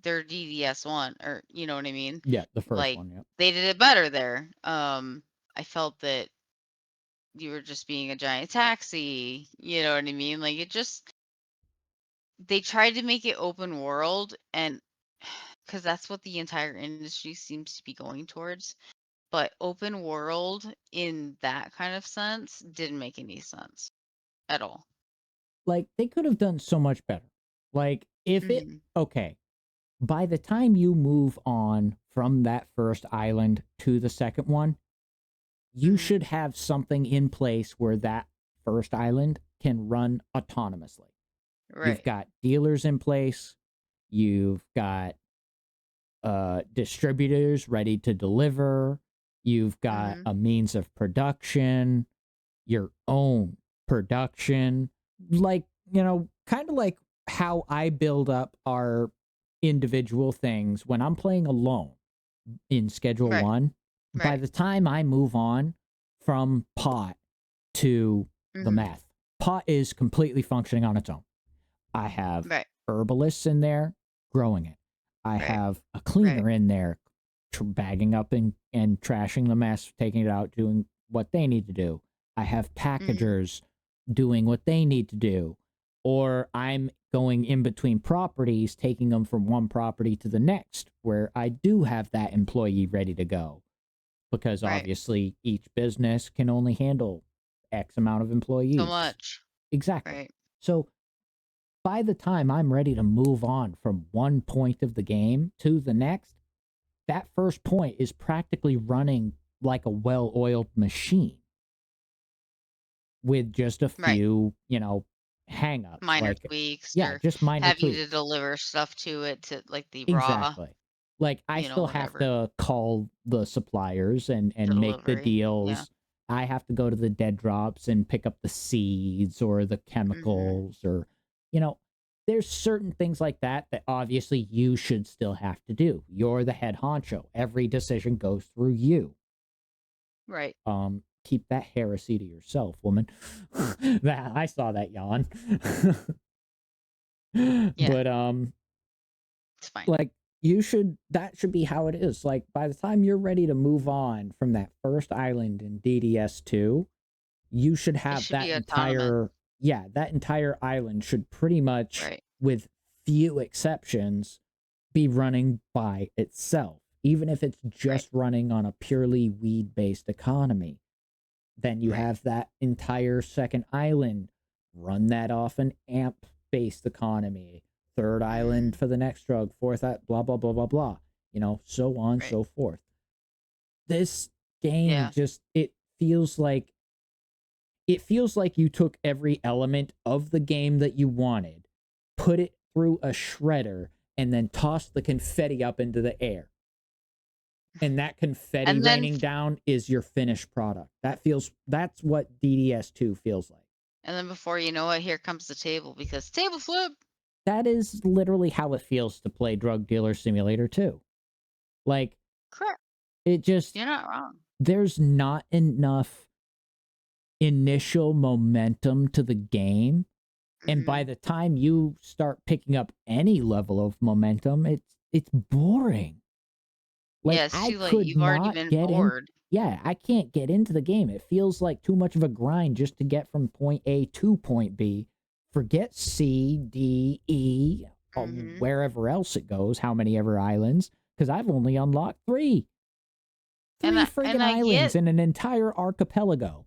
their DDS1, or you know what I mean? Yeah, the first Like one, yeah. they did it better there. I felt that you were just being a giant taxi. You know what I mean? Like they tried to make it open world, and because that's what the entire industry seems to be going towards. But open world in that kind of sense didn't make any sense at all. Like, they could have done so much better. Like, Mhm. okay, by the time you move on from that first island to the second one, you Mhm. should have something in place where that first island can run autonomously. You've Right. got dealers in place, you've got distributors ready to deliver, you've got Mhm. a means of production, your own production, like, kind of like how I build up our individual things when I'm playing alone in Schedule Right. 1. By Right. the time I move on from pot to the Mhm. meth, pot is completely functioning on its own. I have Right. herbalists in there growing it. I Right. have a Right. cleaner in there bagging up and trashing the mess, taking it out, doing what they need to do. I have Mhm. packagers doing what they need to do. Or I'm going in between properties, taking them from one property to the next, where I do have that employee ready to go. Because Right. obviously each business can only handle X amount of So employees. much. Exactly. Right. So by the time I'm ready to move on from one point of the game to the next, that first point is practically running like a well oiled machine with just a Right. few, hang-ups. Minor Like, tweaks, yeah, or just minor having to tweaks. deliver stuff to it, to like the raw, Exactly. Like, I still have whatever, to call the suppliers and make the delivery. Yeah. deals. I have to go to the dead drops and pick up the seeds or the Mhm. chemicals or, you know, there's certain things like that that obviously you should still have to do. You're the head honcho. Every decision goes through you. Right. Keep that heresy to yourself, woman. That I saw that yawn. Yeah. But It's fine. like, that should be how it is. Like, by the time you're ready to move on from that first island in DDS2, you should It have should be autonomous. that entire island should pretty much, Right. with few exceptions, be running by itself. Even if it's Right. just running on a purely weed based economy, then you Right. have that entire second island run that off an amp based economy, third island Mhm. for the next drug, fourth, blah, blah, blah, blah, blah, so on, Right. so forth. This game Yeah. just, it feels like you took every element of the game that you wanted, put it through a shredder, and then tossed the confetti up into the air. And that confetti And then raining down is your finished product. That's what DDS2 feels like. before you know it, here comes the table, because table flip. That is literally how it feels to play Drug Dealer Simulator 2. Like, Correct. it just, You're not wrong. there's not enough initial momentum to the game. And by Mhm. the time you start picking up any level of momentum, it's boring. Yeah, Like, it's I too late. could You've already not been get in. bored. Yeah, I can't get into the game. It feels like too much of a grind just to get from point A to point B. Forget C, D, E, Mhm. wherever else it goes, how many ever islands, because I've only unlocked three. And Three and friggin' I islands get in an entire archipelago.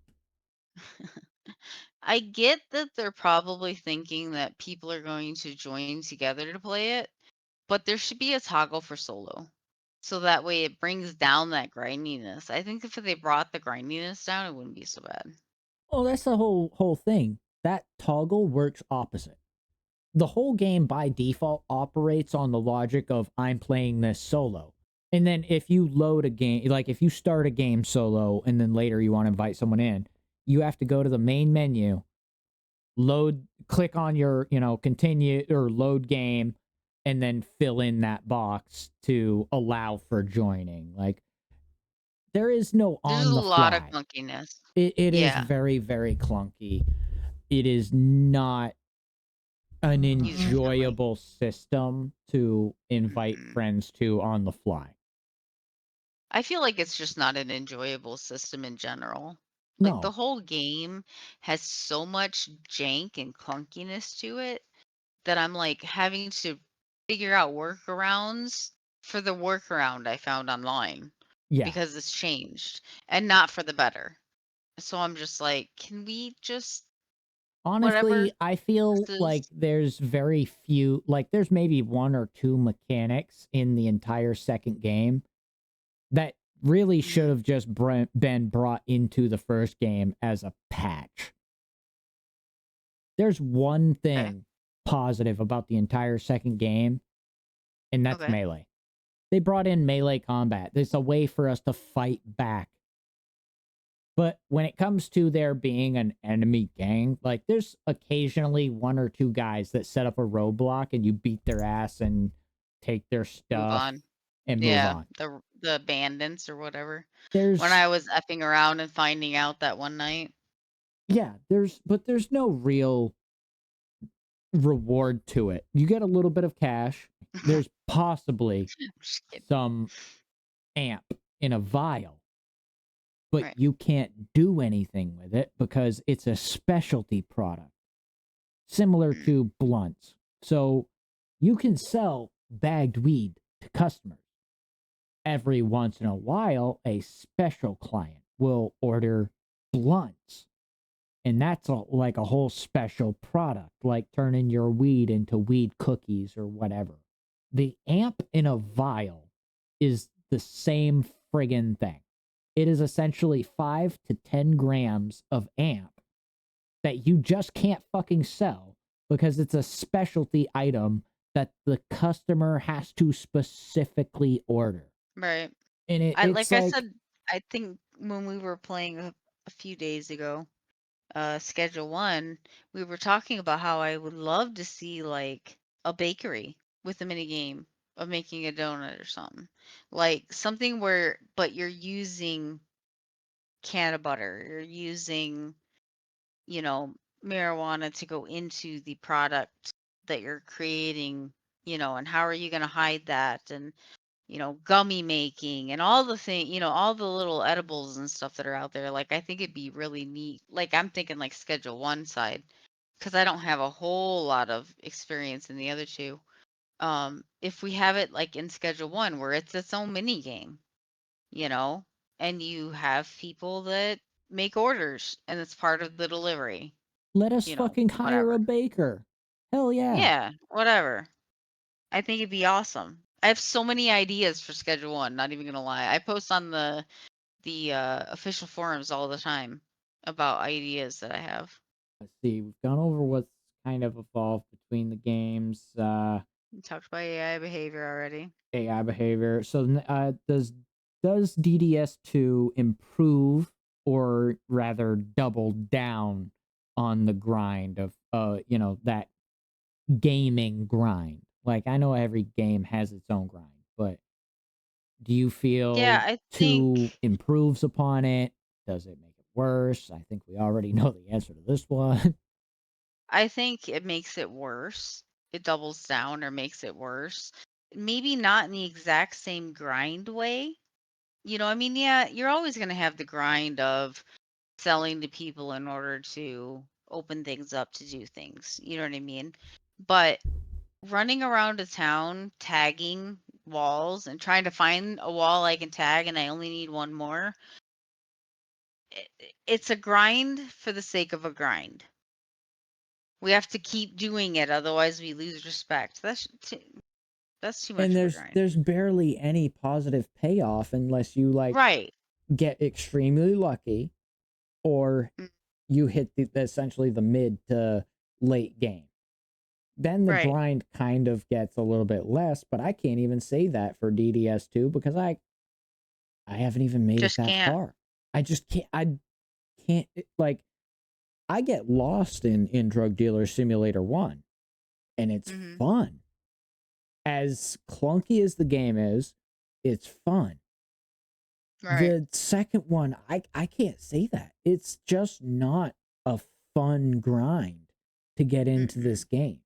I get that they're probably thinking that people are going to join together to play it, but there should be a toggle for solo. So that way it brings down that grindiness. I think if they brought the grindiness down, it wouldn't be so bad. Well, that's the whole thing. That toggle works opposite. The whole game by default operates on the logic of I'm playing this solo. And then if you load a game, like if you start a game solo and then later you want to invite someone in, you have to go to the main menu, click on your, continue or load game, and then fill in that box to allow for joining. Like there is no There's on a the lot of fly. clunkiness. It is Yeah, very, very clunky. It is not an user friendly. enjoyable system to invite Mm-mm. friends to on the fly. I feel like it's just not an enjoyable system in general. Like the No. whole game has so much jank and clunkiness to it that I'm like having to figure out workarounds for the workaround I found online Yeah. because it's changed and not for the better. So I'm just like, can we just Honestly, whatever I feel this like is? there's very few, like there's maybe one or two mechanics in the entire second game that really should Mhm. have just been brought into the first game as a patch. There's one Okay. thing positive about the entire second game, and that's Okay. melee. They brought in melee combat. There's a way for us to fight back. But when it comes to there being an enemy gang, like there's occasionally one or two guys that set up a roadblock and you beat their ass and take their Move stuff on. and move Yeah, on. the bandits or whatever. When There's I was effing around and finding out that one night. yeah, there's no real reward to it. You get a little bit of cash. I'm There's possibly just kidding. some amp in a vial, but Right. you can't do anything with it because it's a specialty product, similar Mm. to blunts. So you can sell bagged weed to customers. Every once in a while, a special client will order blunts. And that's like a whole special product, like turning your weed into weed cookies or whatever. The amp in a vial is the same friggin' thing. It is essentially 5 to 10 grams of amp that you just can't fucking sell because it's a specialty item that the customer has to specifically order. Right. And I it's like I like, said, I think when we were playing a few days ago, schedule 1, we were talking about how I would love to see like a bakery with a mini game of making a donut or something. Like something where but you're using can of butter, you're using, you know, marijuana to go into the product that you're creating, and how are you going to hide that and gummy making and all the thing, all the little edibles and stuff that are out there. Like I think it'd be really neat. Like I'm thinking like schedule 1 side because I don't have a whole lot of experience in the other two. If we have it like in schedule 1 where it's its own mini game, you know, and you have people that make orders and it's part of the delivery, let us fucking hire whatever. a baker. Hell yeah. Yeah, whatever. I think it'd be awesome. I have so many ideas for schedule 1, not even gonna lie. I post on the official forums all the time about ideas that I have. Let's see. We've gone over what's kind of evolved between the games. We talked about AI behavior already. AI behavior. So, does DDS2 improve or rather double down on the grind of that gaming grind? Like I know every game has its own grind, but do you Yeah, feel I 2 think improves upon it? Does it make it worse? I think we already know the answer to this one. I think it makes it worse. It doubles down or makes it worse. Maybe not in the exact same grind way. I mean, yeah, you're always going to have the grind of selling to people in order to open things up to do things. You know what I mean? But running around a town tagging walls and trying to find a wall I can tag and I only need one more, it's a grind for the sake of a grind. We have to keep doing it, otherwise we lose respect. That's too And much of a there's grind. there's barely any positive payoff unless you like Right. get extremely lucky or Mm. you hit essentially the mid to late game. Then the Right. grind kind of gets a little bit less, but I can't even say that for DDS2 because I haven't even made it Just that can't. far. I just can't like I get lost in Drug Dealer Simulator 1 and it's Mhm. fun. As clunky as the game is, it's fun. Right. The second one, I can't say that. It's just not a fun grind to get into this Mm-mm. game.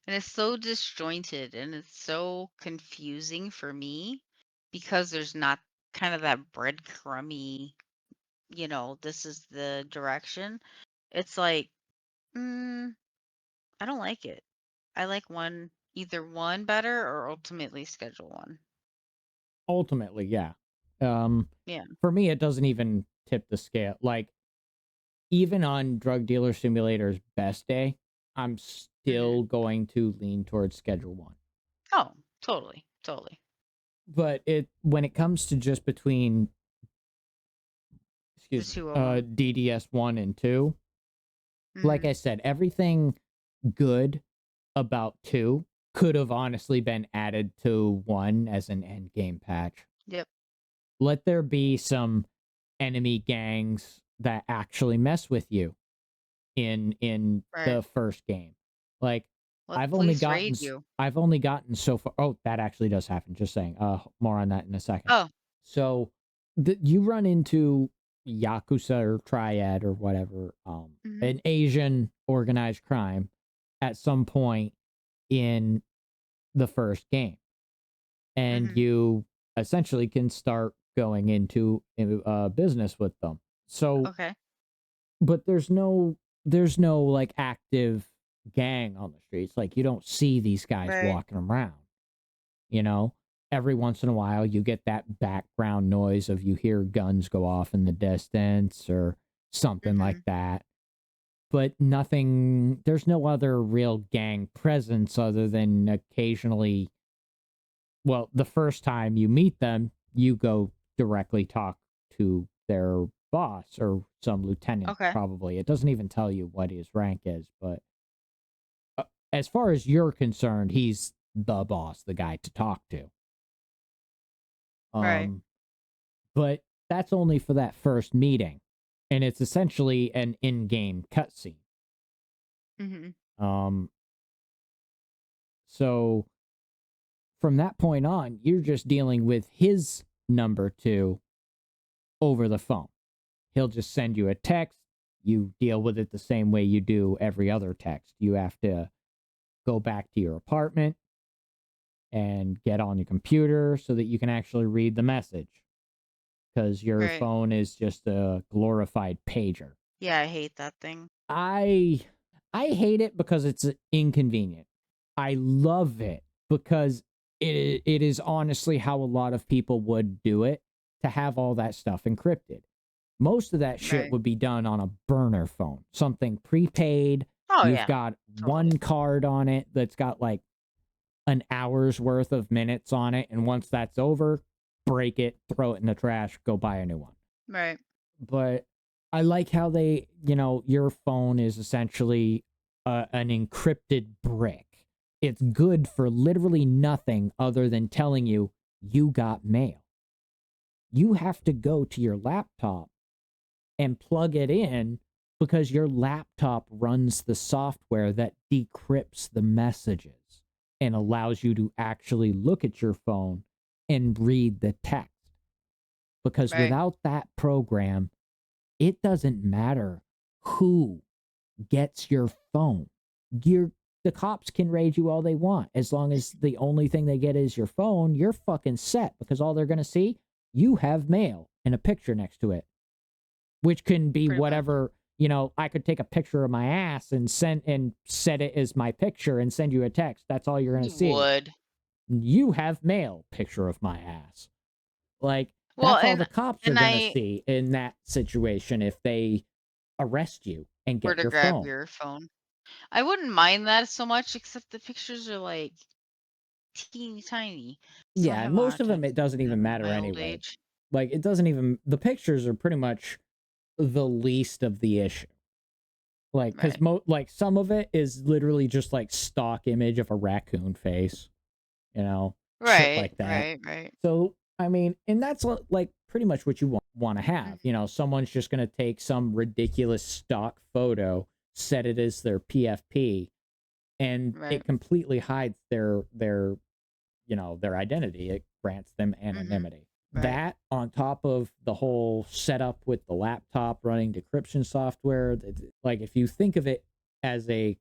And it's so disjointed and it's so confusing for me because there's not kind of that breadcrumby, this is the direction. It's like, mm, I don't like it. I like either one better or ultimately schedule one. Ultimately, yeah. Um, Yeah. for me, it doesn't even tip the scale. Like, even on Drug Dealer Simulator's best day, I'm Hmm. still going to lean towards Schedule 1. Oh, totally. Totally. But when it comes to just between, The excuse me, two of them. DDS1 and 2, like Hmm. I said, everything good about 2 could have honestly been added to 1 as an end game patch. Yep. Let there be some enemy gangs that actually mess with you in Right. the first game. Like Let the police raid you. I've only gotten so far. Oh, that actually does happen. Just saying. More on that in a second. Oh. So you run into Yakuza or Triad or whatever, Hmm. an Asian organized crime at some point in the first game, and Hmm. you essentially can start going into business with them. So Okay. but there's no like active gang on the streets. Like you don't see these guys Right. walking around, you know? Every once in a while you get that background noise of you hear guns go off in the distance or something like Hmm. that. But nothing there's no other real gang presence other than occasionally, well, the first time you meet them, you go directly talk to their boss or some lieutenant, Okay. probably. It doesn't even tell you what his rank is, but as far as you're concerned, he's the boss, the guy to talk to. Right. Um, but that's only for that first meeting, and it's essentially an in-game cutscene. Hmm. Um, so from that point on, you're just dealing with his number two over the phone. He'll just send you a text. You deal with it the same way you do every other text. You have to go back to your apartment and get on your computer so that you can actually read the message because your Right. phone is just a glorified pager. Yeah, I hate that thing. I I hate it because it's inconvenient. I love it because it is honestly how a lot of people would do it, to have all that stuff encrypted. Most of that shit Right. would be done on a burner phone, something prepaid. Oh You've yeah. got Totally. one card on it that's got like an hour's worth of minutes on it. And once that's over, break it, throw it in the trash, go buy a new one. Right. But I like how your phone is essentially an encrypted brick. It's good for literally nothing other than telling you you got mail. You have to go to your laptop and plug it in because your laptop runs the software that decrypts the messages and allows you to actually look at your phone and read the text. Because Right. without that program, it doesn't matter who gets your phone. The cops can raid you all they want. As long as the only thing they get is your phone, you're fucking set because all they're going to see, you have mail and a picture next to it, which can be Pretty much. whatever. I could take a picture of my ass and set it as my picture and send you a text. That's all you're going to You see. would. You have mail, picture of my ass. Like, Well, that's all and the cops are and going to I see in that situation if they arrest you and were get to your grab phone. your phone. I wouldn't mind that so much, except the pictures are like teeny tiny. So I Yeah, have and a most hard of time them it doesn't seeing even them in matter my old anyway. age. Like, it doesn't even, the pictures are pretty much the least of the issue. Like, because like some of it is literally just like stock image of a raccoon face, shit like that. Right. So, I mean, and that's like pretty much what you want to have. Someone's just going to take some ridiculous stock photo, set it as their PFP, and Right. it completely hides their identity. It grants them anonymity. Right. That on top of the whole setup with the laptop running decryption software, like if you think of it as a,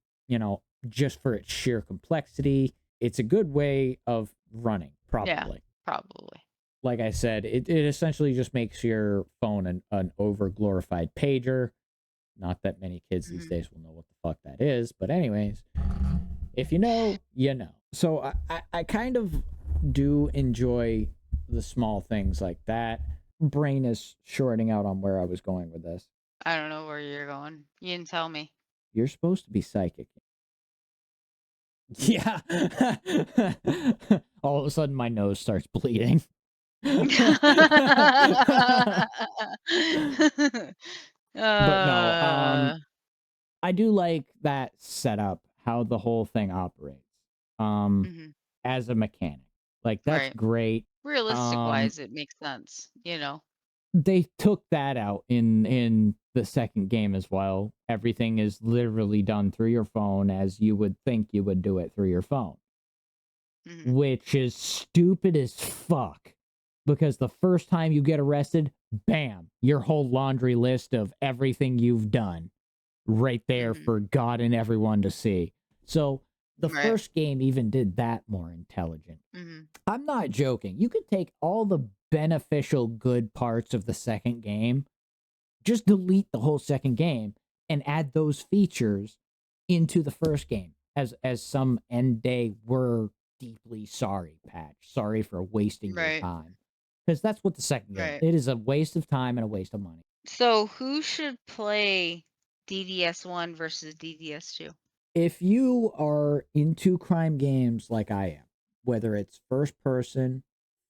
just for its sheer complexity, it's a good way of running, probably. Yeah, probably. Like I said, it essentially just makes your phone an over glorified pager. Not that many kids these days will know what the fuck that is, but anyways, if you know, you know. So I kind of do enjoy the small things like that. Brain is shorting out on where I was going with this. I don't know where you're going. You didn't tell me. You're supposed to be psychic. Yeah. All of a sudden my nose starts bleeding. But no, I do like that setup, how the whole thing operates. As a mechanic. Like that's Right. great. Realistic wise, it makes sense, They took that out in the second game as well. Everything is literally done through your phone as you would think you would do it through your phone. Which is stupid as fuck. Because the first time you get arrested, bam, your whole laundry list of everything you've done right there for God and everyone to see. So the first game even did that more intelligent. I'm not joking. You could take all the beneficial good parts of the second game, just delete the whole second game and add those features into the first game as some end day we're deeply sorry patch. Sorry for wasting your time. Because that's what the second game. It is a waste of time and a waste of money. So who should play DDS1 versus DDS2? If you are into crime games like I am, whether it's first person,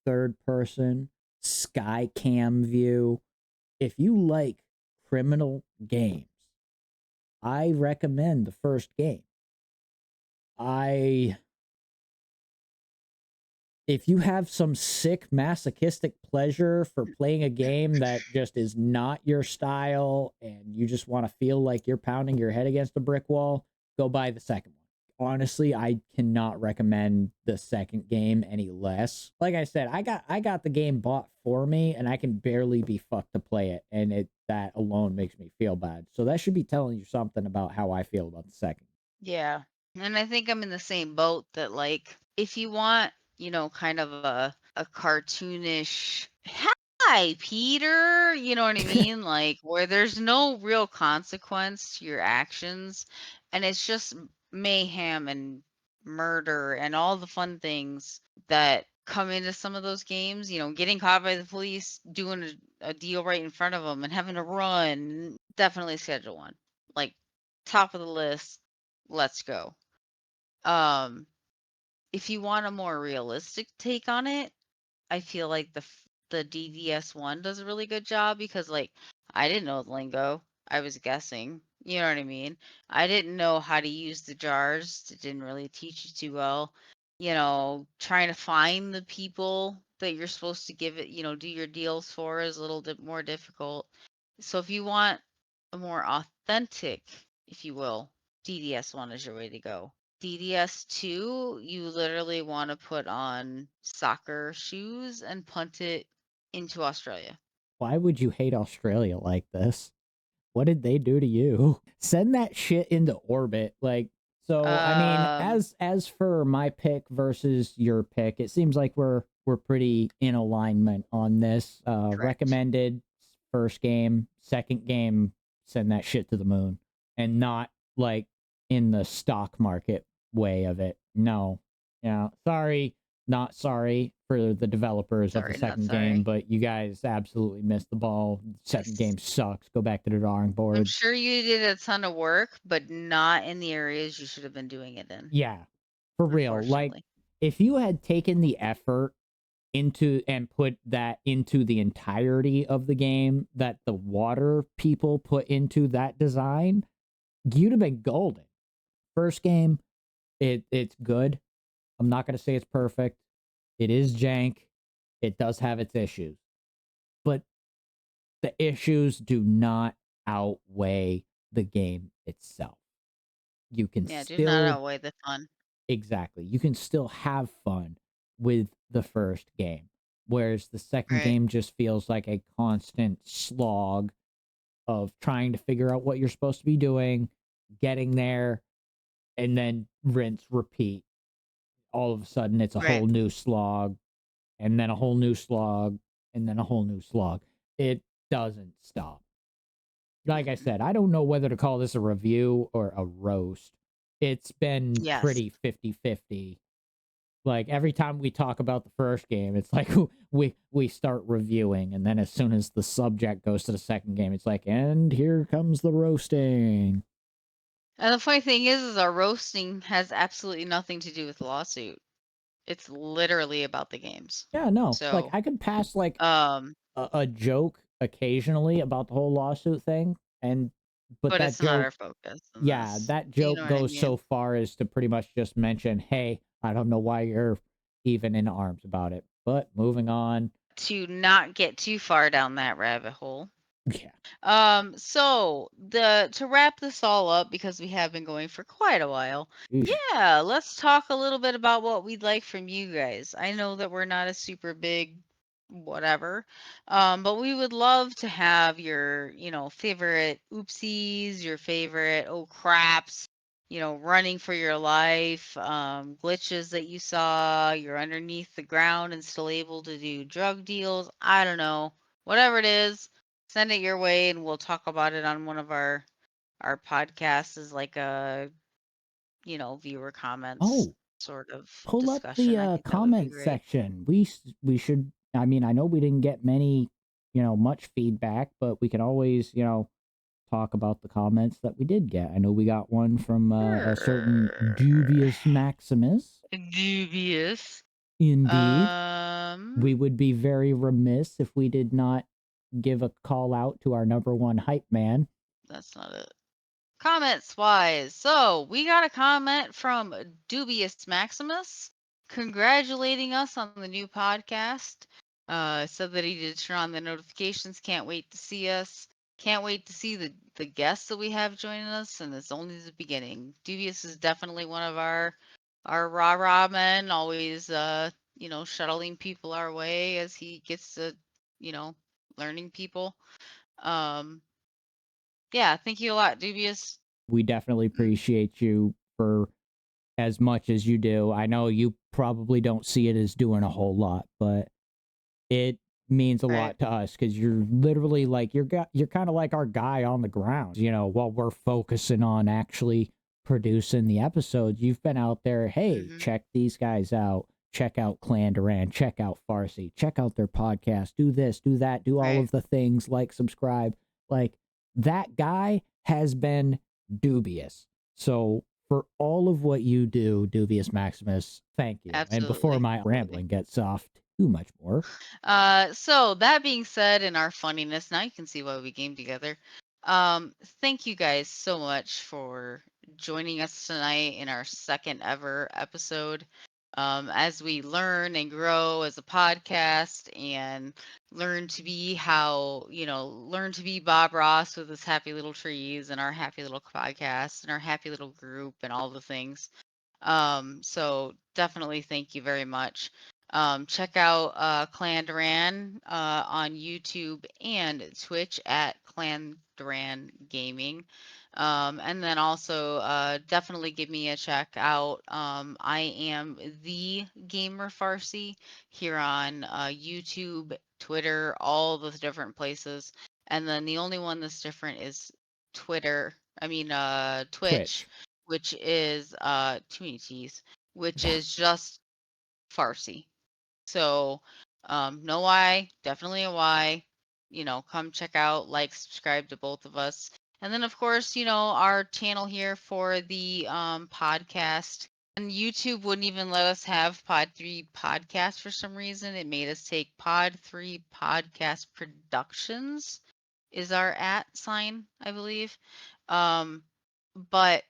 third person, sky cam view, if you like criminal games, I recommend the first game. If you have some sick masochistic pleasure for playing a game that just is not your style and you just want to feel like you're pounding your head against a brick wall, go buy the second one. Honestly, I cannot recommend the second game any less. Like I said, I got the game bought for me and I can barely be fucked to play it, and that alone makes me feel bad. So that should be telling you something about how I feel about the second. Yeah. And I think I'm in the same boat that, like, if you want, kind of a cartoonish, hi, Peter, you know what I mean? Like, where there's no real consequence to your actions and it's just mayhem and murder and all the fun things that come into some of those games, getting caught by the police, doing a deal right in front of them and having to run, definitely schedule one. Like, top of the list, let's go. If you want a more realistic take on it, I feel like the DDS1 does a really good job because, like, I didn't know the lingo. I was guessing. You know what I mean? I didn't know how to use the jars. It didn't really teach you too well. Trying to find the people that you're supposed to give it, do your deals for is a little bit more difficult. So if you want a more authentic, if you will, DDS1 is your way to go. DDS2, you literally want to put on soccer shoes and punt it into Australia. Why would you hate Australia like this? What did they do to you? Send that shit into orbit. I mean, as for my pick versus your pick, it seems like we're pretty in alignment on this. Recommended first game, second game, send that shit to the moon, and not like in the stock market way of it. No, yeah, sorry, not sorry for the developers of the second game, but you guys absolutely missed the ball. Second game sucks. Go back to the drawing board. I'm sure you did a ton of work, but not in the areas you should have been doing it in. Yeah, for real. Like, if you had taken the effort into and put that into the entirety of the game that the water people put into that design, you'd have been golden. First game, it's good. I'm not gonna say it's perfect. It is jank. It does have its issues, but the issues do not outweigh the game itself. You can Yeah, do not still outweigh the fun. exactly. You can still have fun with the first game, whereas the second Right. game just feels like a constant slog of trying to figure out what you're supposed to be doing, getting there, and then rinse, repeat. All of a sudden, it's a Right. whole new slog, and then a whole new slog, and then a whole new slog. It doesn't stop. Like I Mm-mm. said, I don't know whether to call this a review or a roast. It's been Yes. pretty 50-50. Like every time we talk about the first game, it's like we start reviewing, and then as soon as the subject goes to the second game, it's like, and here comes the roasting. And the funny thing is our roasting has absolutely nothing to do with the lawsuit. It's literally about the games. Yeah, no, like So, I could pass like um, a joke occasionally about the whole lawsuit thing, and but but that it's not joke, our focus in yeah, this. that You joke know what I goes mean? so far as to pretty much just mention, hey, I don't know why you're even in arms about it, but moving on. To not get too far down that rabbit hole. Yeah. So the to wrap this all up because we have been going for quite a while. Eesh. Yeah, let's talk a little bit about what we'd like from you guys. I know that we're not a super big whatever. But we would love to have your, favorite oopsies, your favorite oh craps, running for your life, glitches that you saw, you're underneath the ground and still able to do drug deals. I don't know. Whatever it is, send it your way and we'll talk about it on one of our podcasts as like a, viewer comments Oh, sort of pull up the discussion. I think that would be comment great. section. We should. I mean, I know we didn't get many, much feedback, but we can always, talk about the comments that we did get. I know we got one from a certain Sure. dubious Maximus. Dubious. Indeed, Um, we would be very remiss if we did not give a call out to our number one hype man. that's not it. Comments wise, so we got a comment from Dubious Maximus congratulating us on the new podcast. Said that he did turn on the notifications. Can't wait to see us. Can't wait to see the guests that we have joining us, and it's only the beginning. Dubious is definitely one of our rah rah men, always shuttling people our way as he gets to you know learning people. Um, yeah, thank you a lot, Dubious. We definitely Mm, appreciate you for as much as you do. I know you probably don't see it as doing a whole lot, but it means a right. lot to us because you're literally like you're kind of like our guy on the ground. While we're focusing on actually producing the episodes, you've been out there. Hey, Hmm. check these guys out. Check out ClanDoran. Check out Farsy. Check out their podcast. Do this. Do that. Do all Right. of the things. Like, subscribe. Like that guy has been dubious. So for all of what you do, Dubious Maximus, thank you. And before Absolutely. my rambling gets off too much more, So that being said, in our funniness, now you can see why we came together. Thank you guys so much for joining us tonight in our second ever episode. As we learn and grow as a podcast and learn to be Bob Ross with his happy little trees and our happy little podcast and our happy little group and all the things. So definitely thank you very much. Check out Clan Duran on YouTube and Twitch at Clan Duran Gaming. And then also definitely give me a check out. I am the Gamer Farsy here on YouTube, Twitter, all the different places. And then the only one that's different is Twitter. I mean, Twitch, Twitch. which is too many T's, which is just Farsi. So no Y, definitely a Y. Come check out, like, subscribe to both of us. And then of course, our channel here for the podcast. And YouTube wouldn't even let us have Pod 3 podcast for some reason. It made us take Pod 3 Podcast Productions is our at sign, I believe. Um but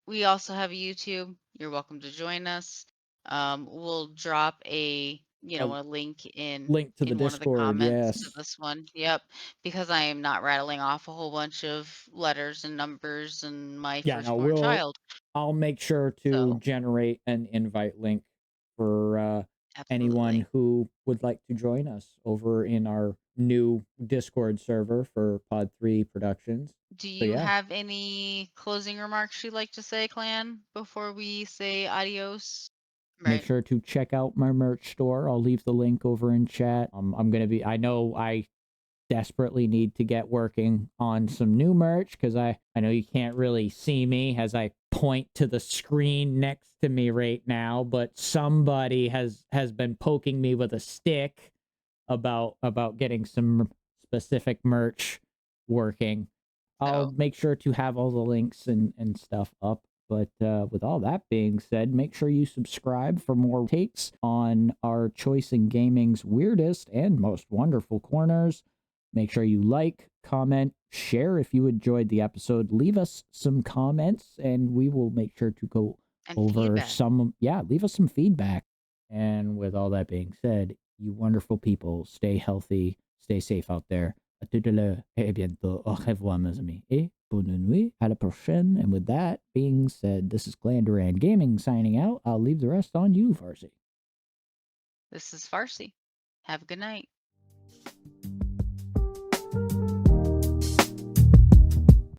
we also have a YouTube. You're welcome to join us. We'll drop A a link link to the in one of the Discord, comments to yes. this one. Yep, because I am not rattling off a whole bunch of letters and numbers and my Yeah, no, firstborn child. I'll make sure to So, generate an invite link for anyone absolutely. who would like to join us over in our new Discord server for Pod 3 Productions. Do So you yeah, have any closing remarks you'd like to say, Clan, before we say adios? make Right. sure to check out my merch store. I'll leave the link over in chat. I'm going to be I know I desperately need to get working on some new merch because I know you can't really see me as I point to the screen next to me right now, but somebody has been poking me with a stick about getting some specific merch working. I'll So, make sure to have all the links and stuff up. But with all that being said, make sure you subscribe for more takes on our choice in gaming's weirdest and most wonderful corners. Make sure you like, comment, share if you enjoyed the episode. Leave us some comments, and we will make sure to go and over feedback. some. Yeah, leave us some feedback. And with all that being said, you wonderful people, stay healthy, stay safe out there. À tout à l'heure et à bientôt. Au revoir, mes amis. Et bonne nuit. À la prochaine. And with that being said, this is ClanDoranGaming signing out. I'll leave the rest on you, Farsy. This is Farsi. Have a good night.